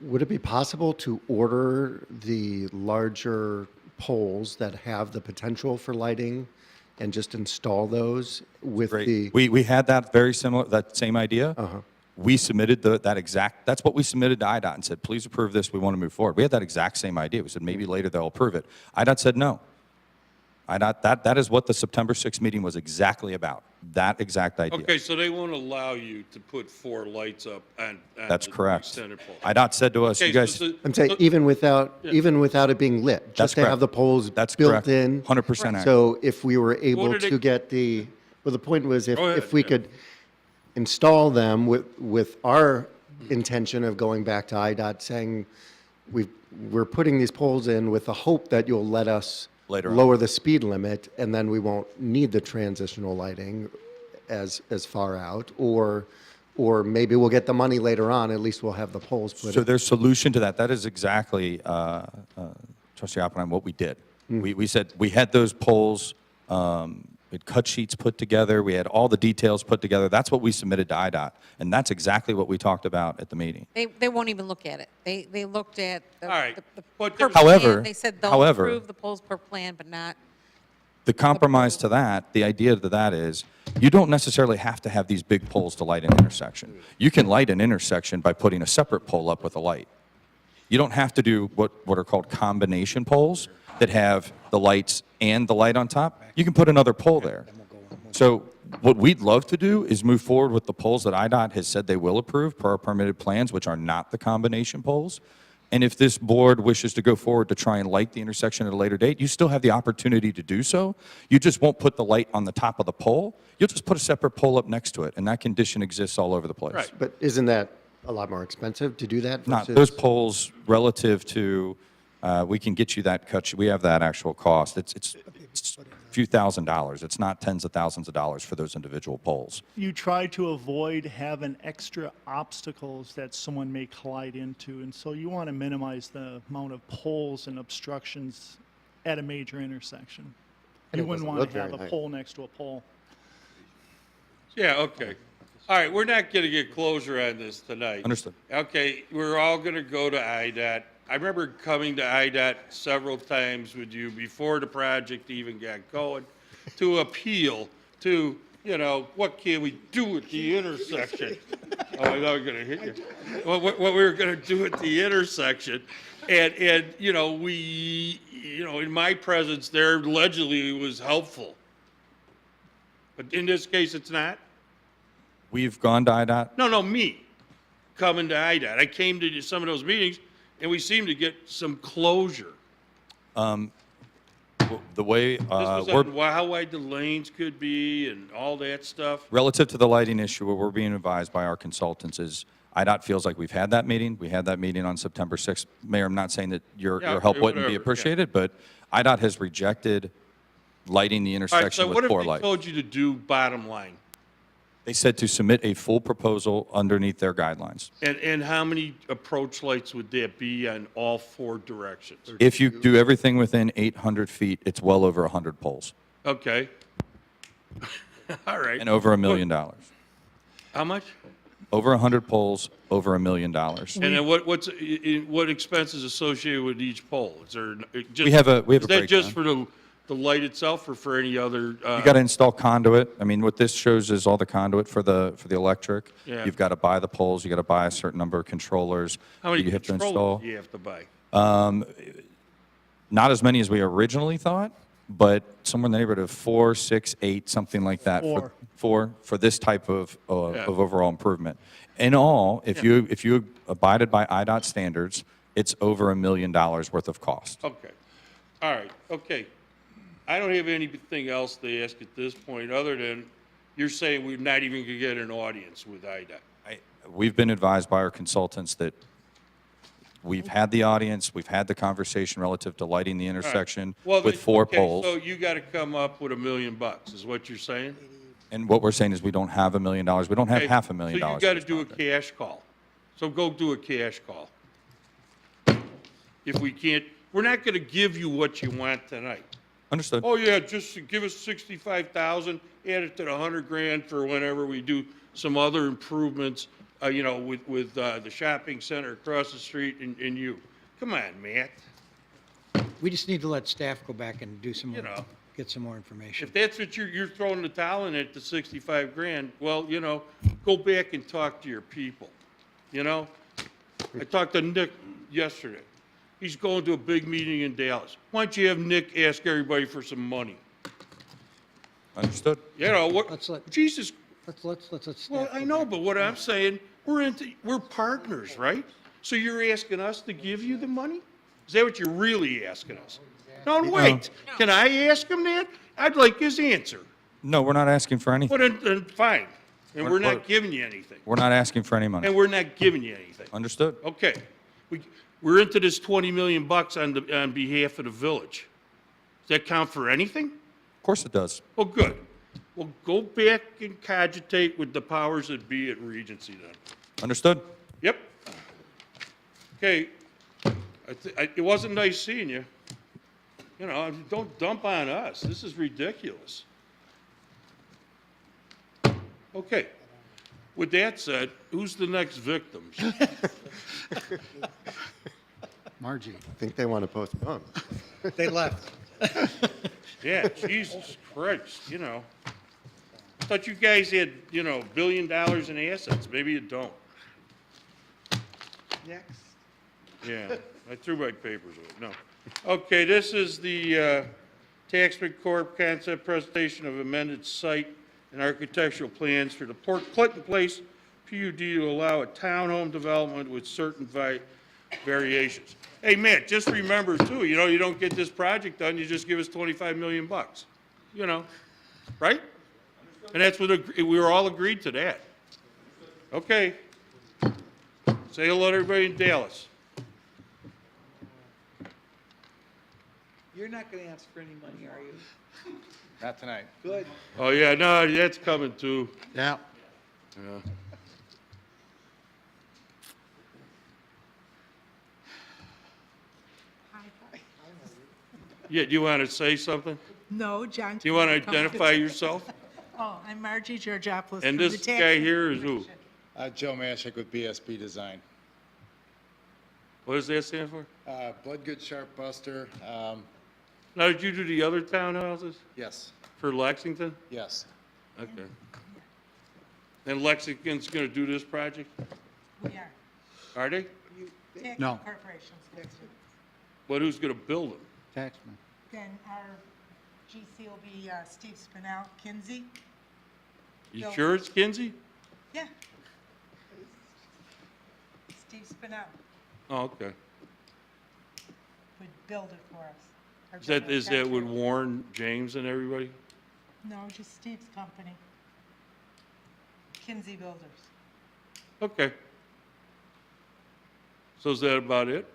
Would it be possible to order the larger poles that have the potential for lighting and just install those with the? Great. We had that very similar, that same idea. We submitted that's what we submitted to IDOT and said, please approve this, we want to move forward. We had that exact same idea. We said, maybe later they'll approve it. IDOT said no. IDOT, that is what the September 6th meeting was exactly about, that exact idea. Okay, so they won't allow you to put 4 lights up on That's the correct. extended pole. IDOT said to us, Okay, you guys, so I'm saying even without it being lit, That's just to correct. have the poles That's built correct. in. 100% accurate. So if we were able did to it- get well, the point was Go ahead, if we yeah. could install them with our intention of going back to IDOT saying, we're putting these poles in with the hope that you'll let us Later on. lower the speed limit, and then we won't need the transitional lighting as far out, or maybe we'll get the money later on, at least we'll have the poles put so in. their solution to that is exactly, Trustee Oppenheim, what we did. We said, we had those poles, we had cut sheets put together, we had all the details put together. That's what we submitted to IDOT, and that's exactly what we talked about at the meeting. They won't even look at it. They looked at the, All right, the but per there's- However- plan. They said they'll however- approve the polls per plan, but not. The compromise to that, the idea to that is, you don't necessarily have to have these big poles to light an intersection. You can light an intersection by putting a separate pole up with a light. You don't have to do what are called combination poles that have the lights and the light on top. You can put another pole there. So what we'd love to do is move forward with the poles that IDOT has said they will approve per our permitted plans, which are not the combination poles. And if this board wishes to go forward to try and light the intersection at a later date, you still have the opportunity to do so. You just won't put the light on the top of the pole. You'll just put a separate pole up next to it, and that condition exists all over the place. Right. But isn't that a lot more expensive to do that? Not, versus- those poles relative to, we can get you that cut, we have that actual cost. It's a few $1,000s. It's not tens of thousands of dollars for those individual poles. You try to avoid having extra obstacles that someone may collide into, and so you want to minimize the amount of poles and obstructions at a major intersection. And You it wouldn't doesn't want look to have very a nice. pole next to a pole. Yeah, okay. All right, we're not going to get closure on this tonight. Understood. Okay, we're all going to go to IDOT. I remember coming to IDOT several times with you before the project even got going to appeal to, what can we do at the intersection? Oh, I know I'm going to hit you. Well, what we were going to do at the intersection. And we, in my presence there, allegedly it was helpful. But in this case, it's not? We've gone to IDOT. No, me, coming to IDOT. I came to some of those meetings, and we seemed to get some closure. The way, This was we're, on how wide the lanes could be and all that stuff. relative to the lighting issue, what we're being advised by our consultants is IDOT feels like we've had that meeting. We had that meeting on September 6th. Mayor, I'm not saying that your Yeah, help wouldn't whatever, be yeah. appreciated, but IDOT has rejected lighting the All right, intersection so what with if 4 they lights. told you to do bottom line? They said to submit a full proposal underneath their guidelines. And how many approach lights would that be on all 4 directions? If you do everything within 800 feet, it's well over 100 poles Okay. All right. and over $1 million. How much? Over 100 poles, over $1 million. And then what expenses associated with each pole? Is there just? We have a Is that just for the light itself or for any other? You got to install conduit. I mean, what this shows is all the conduit for the electric. Yeah. You've got to buy the poles. You got to buy a certain number of controllers. How many that you have to install. controllers do you have to buy? Not as many as we originally thought, but somewhere in the neighborhood of 4, 6, 8, something like that. For this type of overall improvement. In all, if you abided by IDOT standards, it's over $1 million worth of cost. Okay. All right, okay. I don't have anything else to ask at this point, other than you're saying we're not even going to get an audience with IDOT. We've been advised by our consultants that we've had the audience, we've had the conversation relative to lighting the All right. intersection Well, with then, 4 okay, poles. So you got to come up with $1 million, is what you're saying? And what we're saying is we don't have $1 million. We don't have Okay, half $1 million. So you got to do a cash call. So go do a cash call. If we can't, we're not going to give you what you want tonight. Understood. Oh, yeah, just give us 65,000, add it to the 100 grand for whenever we do some other improvements, with the shopping center across the street and you. Come on, Matt, We just need to let staff go back and do some more. get some more information. If that's what you're throwing the towel in at the 65 grand, well, you know, go back and talk to your people, you know? I talked to Nick yesterday. He's going to a big meeting in Dallas. Why don't you have Nick ask everybody for some money? Understood. You know, Let's let- Jesus, Let's. well, I know, but what I'm saying, we're partners, right? So you're asking us to give you the money? Is that what you're really asking us? No, wait, can I ask him that? I'd like his answer. No, we're not asking for anything. Well, then fine, and we're We're- not giving you anything, We're not asking for any money. and we're not giving you anything. Understood. Okay, we're into this 20 million bucks on behalf of the village. Does that count for anything? Of course it does. Well, good. Well, go back and cogitate with the powers that be at Regency then. Understood. Yep. Okay, it wasn't nice seeing you. You know, don't dump on us. This is ridiculous. Okay. With that said, who's the next victims? Margie. I think they want to postpone. They left. Yeah, Jesus Christ, you know. Thought you guys had, you know, $1 billion in assets. Maybe you don't. Next. Yeah, I threw my papers away. No. Okay, this is the Taxman Corp. Concept presentation of amended site and architectural plans for the Port Clinton Place PUD to allow a townhome development with certain variations. Hey, Matt, just remember too, you know, you don't get this project done, you just give us 25 million bucks. You know, right? And that's what, we were all agreed to that. Okay. Say hello to everybody in Dallas. You're not going to ask for any money, are you? Not tonight. Good. Oh, yeah, no, that's coming too. Yeah. Yeah. Yeah, do you want to say something? No, John. Do you want to identify yourself? Oh, I'm Margie Georgopoulos. And from the this Tax guy here is who? Commission. Joe Mashik with BSB Design. What does that stand for? Bloodgood Sharp Buster, Now, did you do the other townhouses yes, for Lexington? yes. Okay. And Lexington's going to do this project? We are. Are they? Tax No. Corporation's going to. But who's going to build them? Taxman. Then our GC will be Steve Spinell, Kinsey. You Bill. sure it's Kinsey? Yeah. Steve Spinell Oh, okay. would build it for us. Our Is that general with contractor. Warren James and everybody? No, just Steve's company. Kinsey Builders. Okay. So is that about it?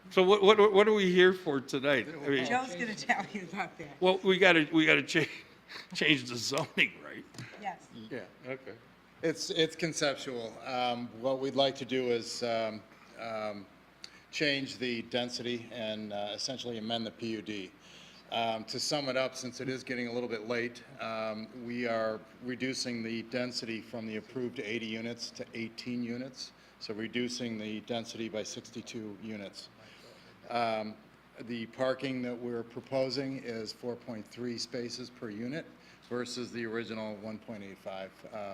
So what are we here for tonight? I mean, Joe's going to tell you about that. well, we gotta change the zoning, right? Yes. Yeah, okay. It's conceptual. What we'd like to do is change the density and essentially amend the PUD. To sum it up, since it is getting a little bit late, we are reducing the density from the approved 80 units to 18 units, so reducing the density by 62 units. The parking that we're proposing is 4.3 spaces per unit versus the original 1.85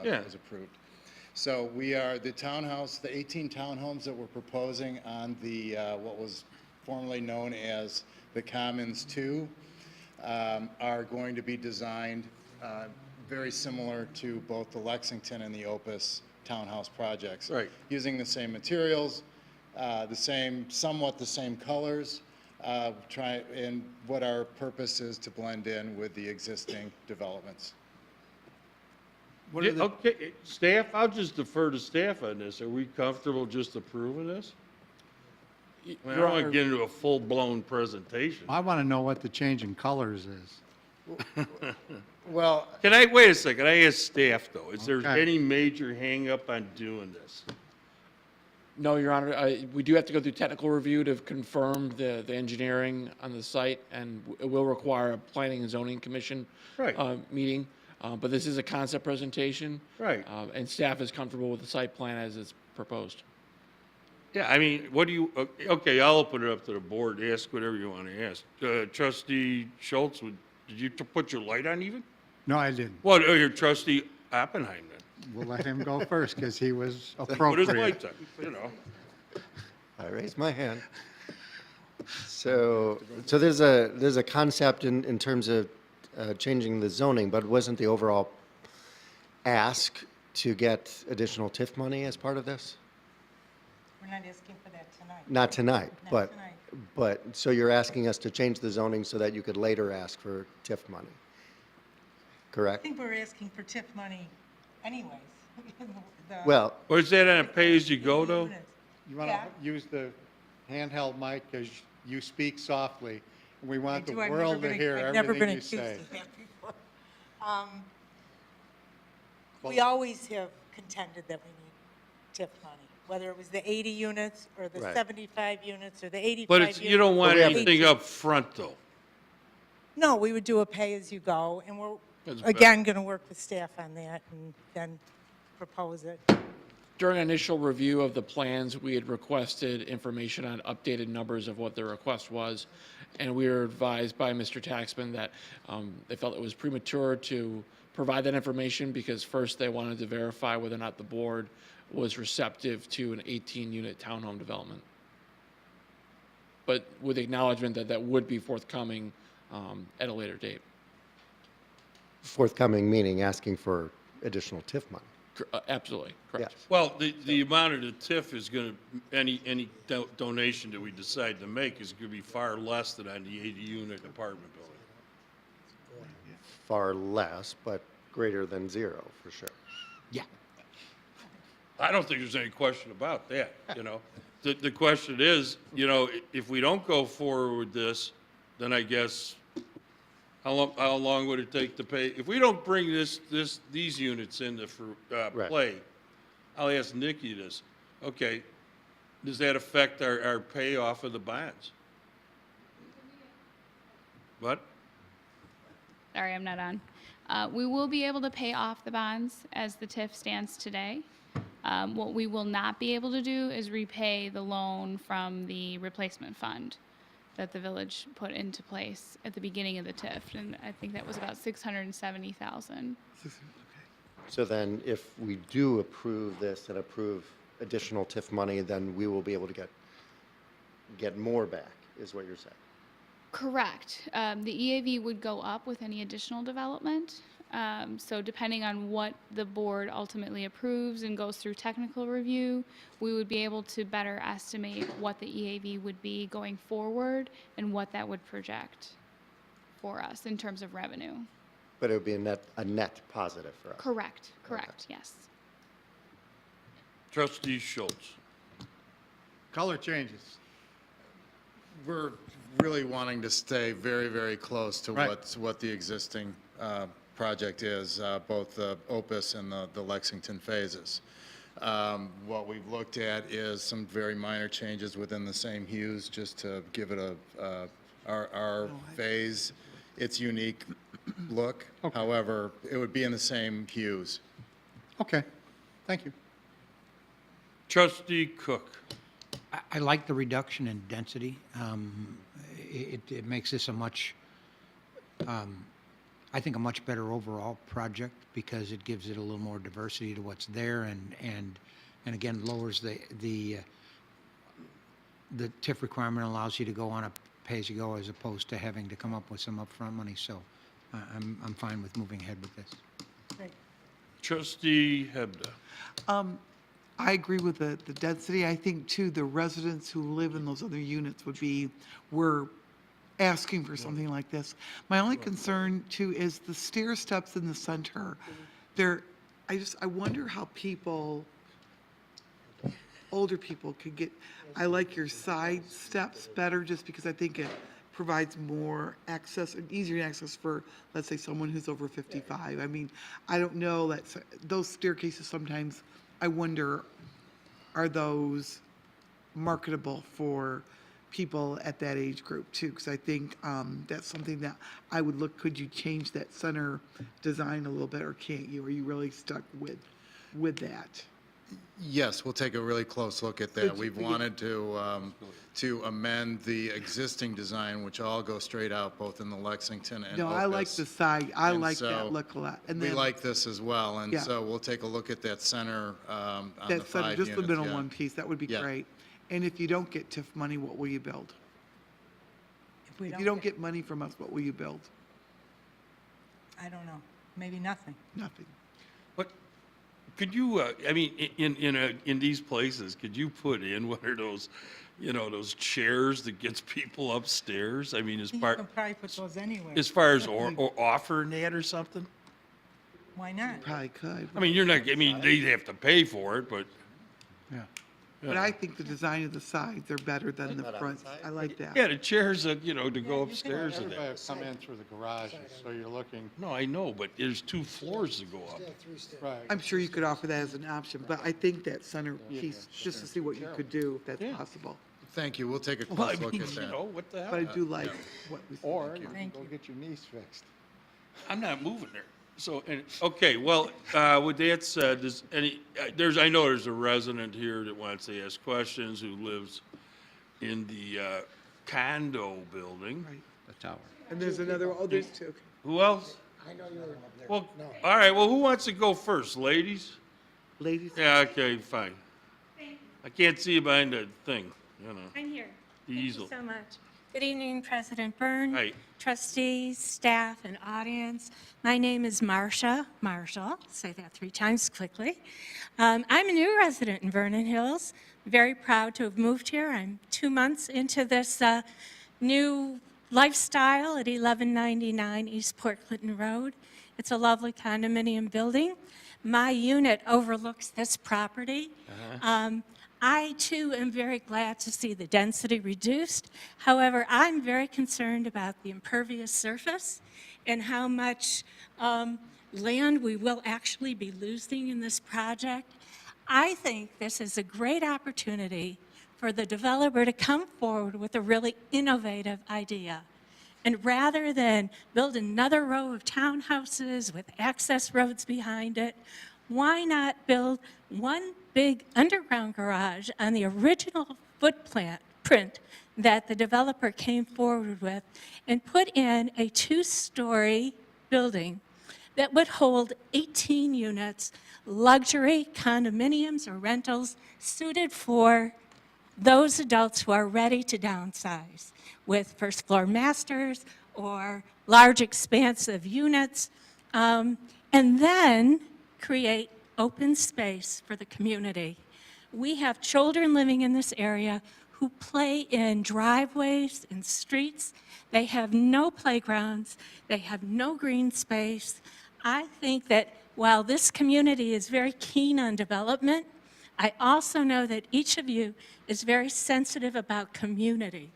Yeah. that was approved. So we are, the townhouse, the 18 townhomes that we're proposing on the, what was formerly known as the Commons 2, are going to be designed very similar to both the Lexington and the Opus townhouse projects. Right. Using the same materials, somewhat the same colors, and what our purpose is to blend in with the existing developments. What are Yeah, the- okay, staff, I'll just defer to staff on this. Are we comfortable just approving this? I mean, I Your don't want Honor- to get into a full-blown presentation. I want to know what the change in colors is. Well, Wait a second, I ask staff though, is there Okay. any major hang-up on doing this? No, Your Honor, we do have to go through technical review to confirm the engineering on the site, and it will require a Planning and Zoning Commission Right. meeting. But this is a concept presentation. Right. And staff is comfortable with the site plan as it's proposed. Yeah, I mean, what do you, okay, I'll open it up to the board, ask whatever you want to ask. Trustee Schultz, did you put your light on even? No, I didn't. Well, your trustee Oppenheim then. We'll let him go first because he was Put his appropriate. lights on, you know. I raised my hand. So there's a concept in terms of changing the zoning, but wasn't the overall ask to get additional TIF money as part of this? We're not asking for that tonight. Not tonight, Not tonight. but, so you're asking us to change the zoning so that you could later ask for TIF money, I correct? think we're asking for TIF money anyways. The- Well, Or is that on a pay-as-you-go though? You want Yeah. to use the handheld mic because you speak softly. and We I want the do, I've never world to been- hear I've never been everything you accused say. of that before. We always have contended that we need TIF money, whether it was the 80 units or the Right. 75 units or the 85 But units. it's, you don't want we have- anything up front though. No, we would do a pay-as-you-go, and we're, That's better. again, going to work with staff on that and then propose it. During initial review of the plans, we had requested information on updated numbers of what the request was, and we were advised by Mr. Taxman that they felt it was premature to provide that information because first they wanted to verify whether or not the board was receptive to an 18-unit townhome development. But with acknowledgement that that would be forthcoming at a later date. forthcoming meaning asking for additional TIF money. Absolutely, correct. Yes. Well, the amount of the TIF is gonna, any donation that we decide to make is gonna be far less than on the 80-unit apartment building. Far less, but greater than zero, for sure. Yeah. I don't think there's any question about that, you know? The question is, you know, if we don't go forward with this, then I guess, how long would it take to pay? If we don't bring these units into Right. play, I'll ask Nikki this. Okay, does that affect our payoff of the bonds? What? Sorry, I'm not on. We will be able to pay off the bonds as the TIF stands today. What we will not be able to do is repay the loan from the replacement fund that the village put into place at the beginning of the TIF, and I think that was about $670,000. So then if we do approve this and approve additional TIF money, then we will be able to get more back, is what you're saying? Correct. The EAV would go up with any additional development. So depending on what the board ultimately approves and goes through technical review, we would be able to better estimate what the EAV would be going forward and what that would project for us in terms of revenue. But it would be a net positive for us. Correct, yes. Trustee Schultz. Color changes. We're really wanting to stay very, very close to Right. what the existing project is, both the Opus and the Lexington phases. What we've looked at is some very minor changes within the same hues, just to give it our phase, its unique look. However, it would be in the same hues. Okay, thank you. Trustee Cook. I like the reduction in density. It makes this a much, I think, a much better overall project because it gives it a little more diversity to what's there and again, lowers the TIF requirement, allows you to go on a pay-as-you-go as opposed to having to come up with some upfront money. So I'm fine with moving ahead with this. Great. Trustee Hebda. I agree with the density. I think too, the residents who live in those other units were asking for something like this. My only concern too is the stair steps in the center. I wonder how older people could get, I like your side steps better just because I think it provides more access and easier access for, let's say, someone who's over 55. I mean, I don't know that those staircases sometimes, I wonder, are those marketable for people at that age group too? Because I think that's something that I would look, could you change that center design a little bit or can't you? Are you really stuck with that? Yes, we'll take a really close look at that. We've wanted to amend the existing design, which all go straight out, both in the Lexington and No, I like Opus. the side, I And like so that look a lot. And We then like this as well, and Yeah. so we'll take a look at that center on the that center, 5 just the units, middle yeah. one piece, that would be Yeah. great. And if you don't get TIF money, what will you build? If you don't get money from us, what will you build? I don't know, maybe nothing. Nothing. But could you, I mean, in these places, could you put in one of those, those chairs that gets people upstairs? I mean, You can probably put those anywhere. as far as or offering that or something? Why not? Probably could. I mean, they'd have to pay for it, but. Yeah. But I think the design of the sides are better than the fronts. I like that. Yeah, the chairs that, to go upstairs and Everybody that. will come in through the garages, so you're looking, No, I know, but there's 2 floors to go up. right. I'm sure you could offer that as an option, but I think that center piece, just to see what you could do, if that's possible. Thank you, we'll take a Well, I close look mean, at that. what the hell? But I do like what we see. Or you can Thank go you. get your knees fixed. I'm not moving there. So, okay, well, with that said, I know there's a resident here that wants to ask questions who lives in the condo building. And there's another, oh, there's two. Who else? Well, all right, well, who wants to go first, ladies? Ladies, Yeah, okay, fine. I can't see you behind the thing, I'm here. the Thank you easel. so much. Good evening, President Byrne, Hi. trustees, staff, and audience. My name is Marcia Marshall. Say that 3 times quickly. I'm a new resident in Vernon Hills. Very proud to have moved here. I'm 2 months into this new lifestyle at 1199 East Port Clinton Road. It's a lovely condominium building. My unit overlooks this property. I, too, am very glad to see the density reduced. However, I'm very concerned about the impervious surface and how much land we will actually be losing in this project. I think this is a great opportunity for the developer to come forward with a really innovative idea. And rather than build another row of townhouses with access roads behind it, why not build one big underground garage on the original footprint that the developer came forward with and put in a 2-story building that would hold 18 units, luxury condominiums or rentals suited for those adults who are ready to downsize with first-floor masters or large expansive units, and then create open space for the community. We have children living in this area who play in driveways and streets. They have no playgrounds. They have no green space. I think that while this community is very keen on development, I also know that each of you is very sensitive about community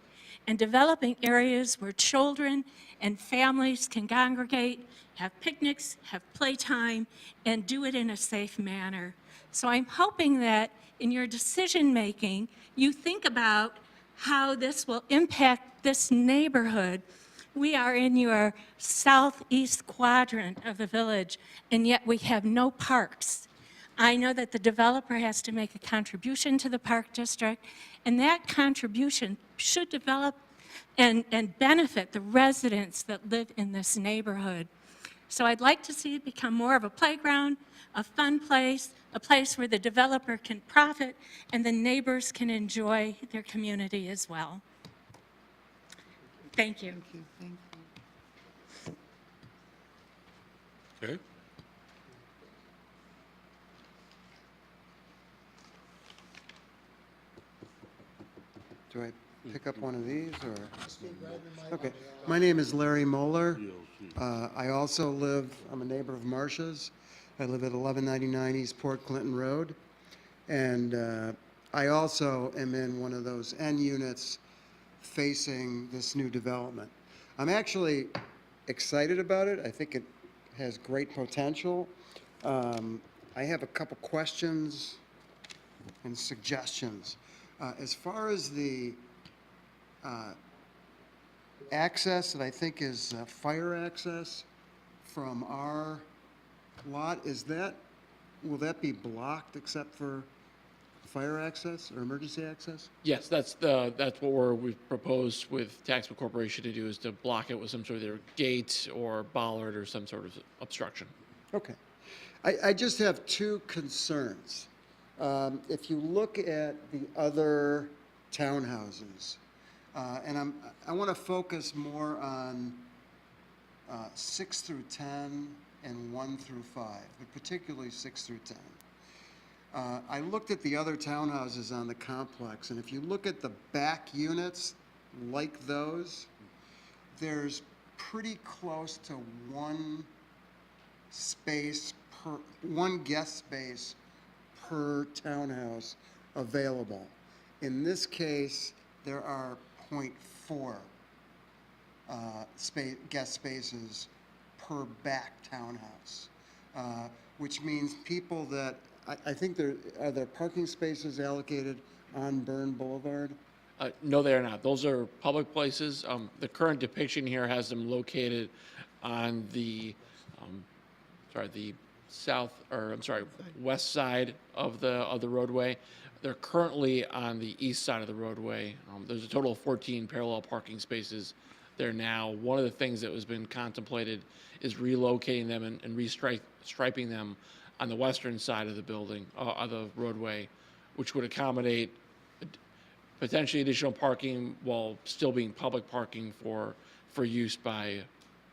and developing areas where children and families can congregate, have picnics, have playtime, and do it in a safe manner. So I'm hoping that in your decision-making, you think about how this will impact this neighborhood. We are in your southeast quadrant of the village, and yet we have no parks. I know that the developer has to make a contribution to the park district, and that contribution should develop and benefit the residents that live in this neighborhood. So I'd like to see it become more of a playground, a fun place, a place where the developer can profit and the neighbors can enjoy their community as well. Thank you. Okay. Do I pick up one of these, or? Okay. My name is Larry Moeller. I also live, I'm a neighbor of Marcia's. I live at 1199 East Port Clinton Road. And I also am in one of those N units facing this new development. I'm actually excited about it. I think it has great potential. I have a couple questions and suggestions. As far as the access that I think is fire access from our lot, is that will that be blocked except for fire access or emergency access? Yes, that's what we've proposed with Taxable Corporation to do, is to block it with some sort of either gate or bollard or some sort of obstruction. Okay. I just have two concerns. If you look at the other townhouses, and I want to focus more on 6 through 10 and 1 through 5, but particularly 6 through 10. I looked at the other townhouses on the complex, and if you look at the back units like those, there's pretty close to one guest space per townhouse available. In this case, there are 0.4 guest spaces per back townhouse, which means people that, I think are there parking spaces allocated on Byrne Boulevard? No, they are not. Those are public places. The current depiction here has them located on the west side of the roadway. They're currently on the east side of the roadway. There's a total of 14 parallel parking spaces there now. One of the things that has been contemplated is relocating them and restriping them on the western side of the building, of the roadway, which would accommodate potentially additional parking while still being public parking for use by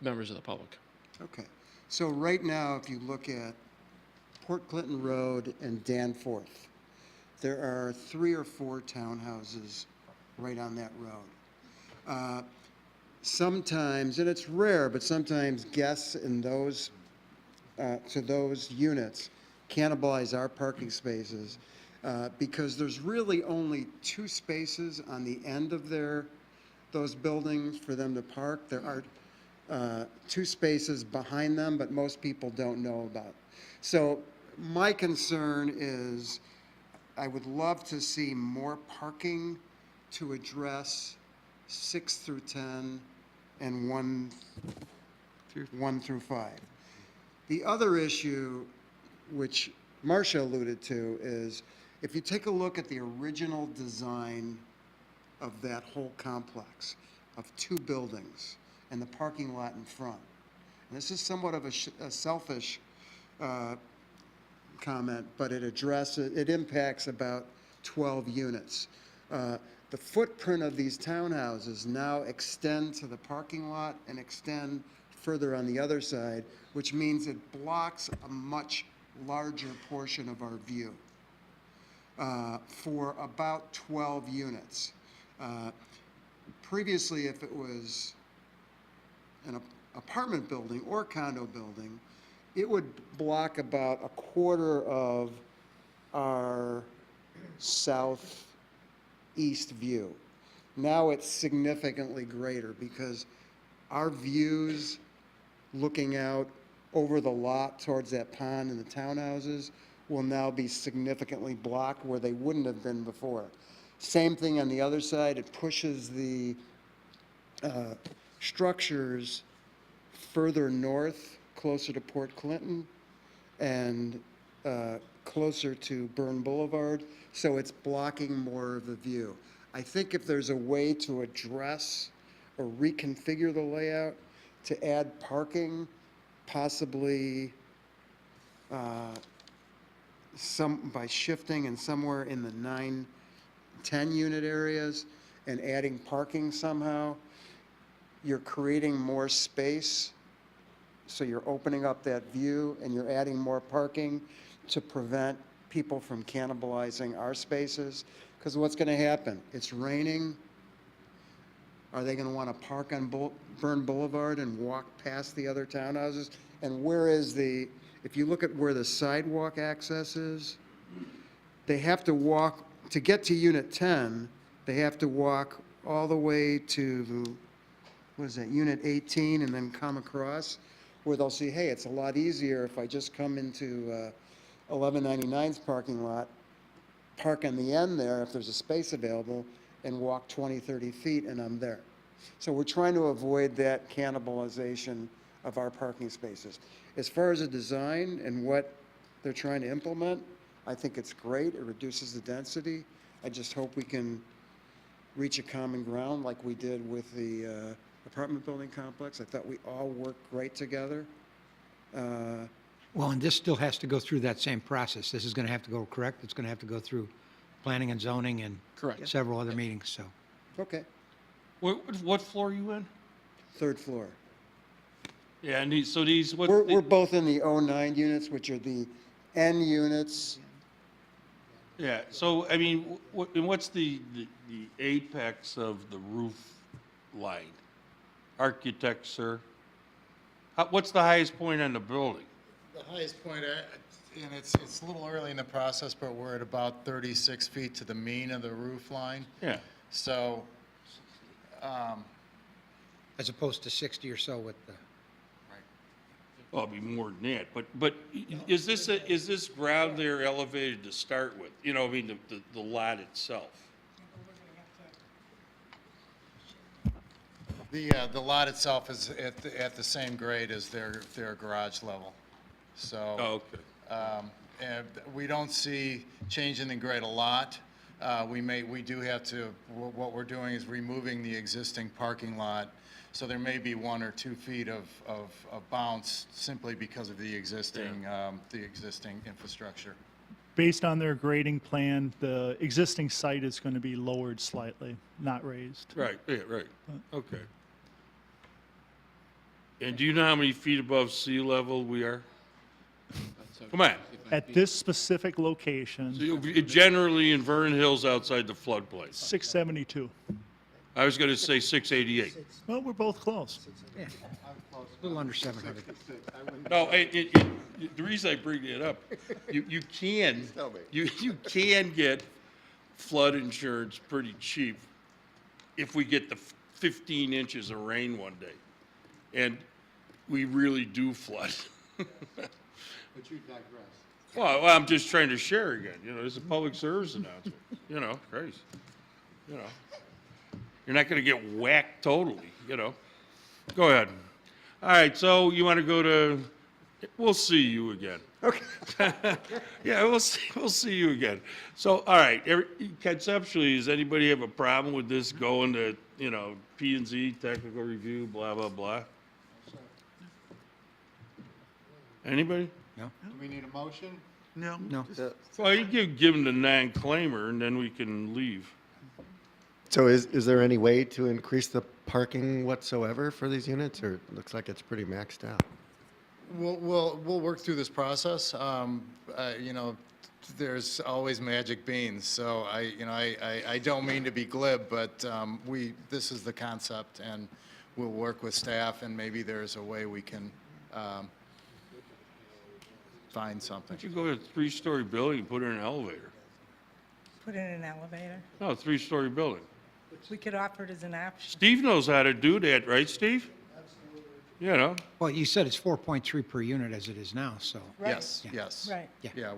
members of the public. Okay. So right now, if you look at Port Clinton Road and Danforth, there are 3 or 4 townhouses right on that road. Sometimes, and it's rare, but sometimes guests in those to those units cannibalize our parking spaces because there's really only 2 spaces on the end of those buildings for them to park. There are 2 spaces behind them, but most people don't know about. So my concern is I would love to see more parking to address 6 through 10 and 1 through 5. The other issue, which Marcia alluded to, is if you take a look at the original design of that whole complex of 2 buildings and the parking lot in front, and this is somewhat of a selfish comment, but it impacts about 12 units. The footprint of these townhouses now extend to the parking lot and extend further on the other side, which means it blocks a much larger portion of our view for about 12 units. Previously, if it was an apartment building or condo building, it would block about a quarter of our southeast view. Now it's significantly greater because our views looking out over the lot towards that pond and the townhouses will now be significantly blocked where they wouldn't have been before. Same thing on the other side. It pushes the structures further north, closer to Port Clinton and closer to Byrne Boulevard, so it's blocking more of the view. I think if there's a way to address or reconfigure the layout to add parking, possibly by shifting and somewhere in the 9, 10 unit areas and adding parking somehow, you're creating more space. So you're opening up that view and you're adding more parking to prevent people from cannibalizing our spaces. Because what's going to happen? It's raining. Are they going to want to park on Byrne Boulevard and walk past the other townhouses? And where is if you look at where the sidewalk access is, they have to walk, to get to Unit 10, they have to walk all the way to, what is that, Unit 18 and then come across, where they'll see, hey, it's a lot easier if I just come into 1199's parking lot, park on the end there if there's a space available, and walk 20, 30 feet and I'm there. So we're trying to avoid that cannibalization of our parking spaces. As far as the design and what they're trying to implement. I think it's great. It reduces the density. I just hope we can reach a common ground like we did with the apartment building complex. I thought we all worked great together. Well, and this still has to go through that same process. This is going to have to go, correct? It's going to have to go through planning and zoning and Correct. several other meetings, so. Okay, What floor are you in? third floor. Yeah, and these, what? We're both in the 09 units, which are the N units. Yeah, so, I mean, what's the apex of the roof line? Architect, sir? What's the highest point on the building? The highest point, and it's a little early in the process, but we're at about 36 feet to the mean of the roof line. Yeah. So, As opposed to 60 or so with the, Well, it'd be more than that, but is this ground there elevated to start with? You know, I mean, the lot itself? the lot itself is at the same grade as their garage level. So. Oh, okay. And we don't see changing the grade a lot. We do have to, what we're doing is removing the existing parking lot. So there may be 1 or 2 feet of bounce simply because of the existing infrastructure. Based on their grading plan, the existing site is going to be lowered slightly, not raised. Right, yeah, right, okay. And do you know how many feet above sea level we are? Come on. At this specific location, So generally in Vernon Hills outside the floodplain. 672. I was gonna say 688. Well, we're both close. yeah, a little under 700. No, the reason I bring it up, you can get flood insurance pretty cheap if we get the 15 inches of rain one day. And we really do flood. But you digress. Well, I'm just trying to share again, you know, it's a public service announcement, you know, Christ. You know, you're not gonna get whacked totally, you know. Go ahead. All right, so you wanna go to, we'll see you again. Okay. Yeah, we'll see you again. So, all right, conceptually, does anybody have a problem with this going to, you know, P and Z, technical review, blah, blah, blah? Anybody? No? Do we need a motion? No? No. Well, you give them the non-claimer, and then we can leave. So is there any way to increase the parking whatsoever for these units, or it looks like it's pretty maxed out? We'll work through this process. You know, there's always magic beans, so I don't mean to be glib, but this is the concept, and we'll work with staff, and maybe there's a way we can find something. Why don't you go to a 3-story building and put in an elevator? Put in an elevator. No, a 3-story building. We could offer it as an option. Steve knows how to do that, right, Steve? You know, Well, you said it's 4.3 per unit as it is now, so. Yes, Yeah. yes. Right. Yeah,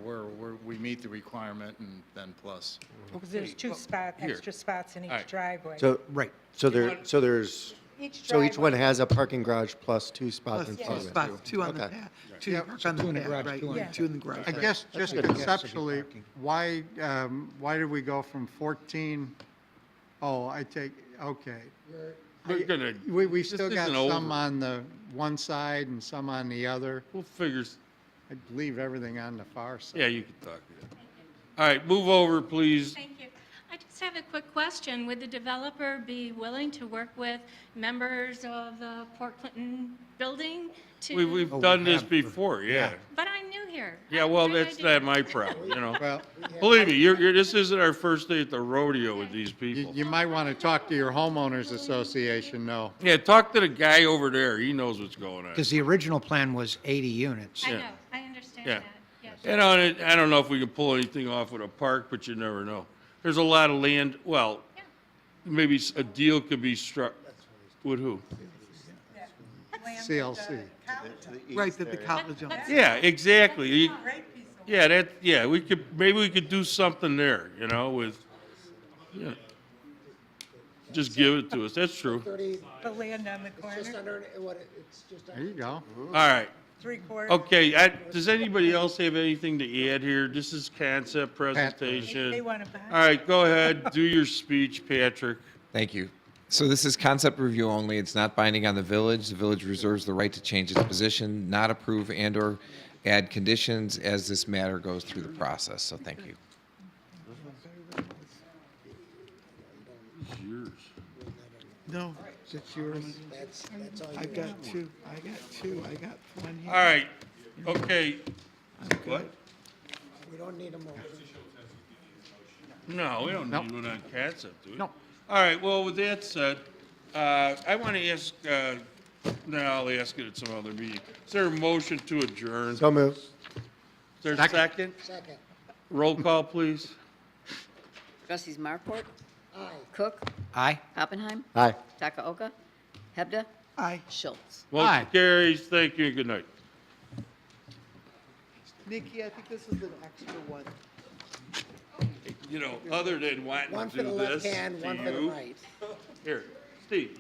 we meet the requirement and then plus. Because there's two here. extra spots in All right. each driveway. So, Right. so there's, Each so each driveway- one has a parking garage plus 2 spots Plus in two front of it? spots, 2 on the Okay. pad, 2 on the Two in the pad, garage, right, 2 on the- 2 in the garage. I right. guess just good. Yes, conceptually, parking. why did we go from 14? Oh, okay. we're gonna, We this still got isn't some over. on the one side and some on the other. We'll figure, I'd leave everything on the far side. yeah, you can talk to that. All right, move over, please. Thank you. I just have a quick question. Would the developer be willing to work with members of the Port Clinton building to? We've we done this have. before, yeah. But I'm new here. Yeah, well, that's not my problem, you know. Well, Believe me, this isn't our first day at the rodeo with these people. you might want to talk to your homeowners association, though. Yeah, talk to the guy over there, he knows what's going on. Because the original plan was 80 units. I Yeah. know, I understand Yeah. that, yes. You know, and I don't know if we can pull anything off with a park, but you never know. There's a lot of land, well, maybe a deal could be struck with who? CLC. Right, that the college owns. Yeah, exactly. Great piece of Yeah, maybe we could do something there, you know, with, you know, just give it to us, that's true. the land on the corner. There you go. All right, 3/4. Okay, does anybody else have anything to add here? This is concept presentation. They want it back. All right, go ahead, do your speech, Patrick. Thank you. So this is concept review only. It's not binding on the village. The village reserves the right to change its position, not approve and/or add conditions as this matter goes through the process. So thank you. It's yours. No, it's yours. I got two. I got one here. All right, okay. What? We don't need a motion. No, we don't need one on concept, do we? No. All right, well, with that said, I want to ask, no, I'll ask it at some other meeting. Is there a motion to adjourn? So moved. Is there a second? Second. Roll call, please. Trustees Markwart, Aye. Cook, Aye. Oppenheim, Aye. Takaoka, Hebda, Aye. Schultz. Motion carries. Thank you and good night. Nikki, I think this is an extra one. You know, other than wanting One to for the do left this hand, to one for the you. right. Here, Steve,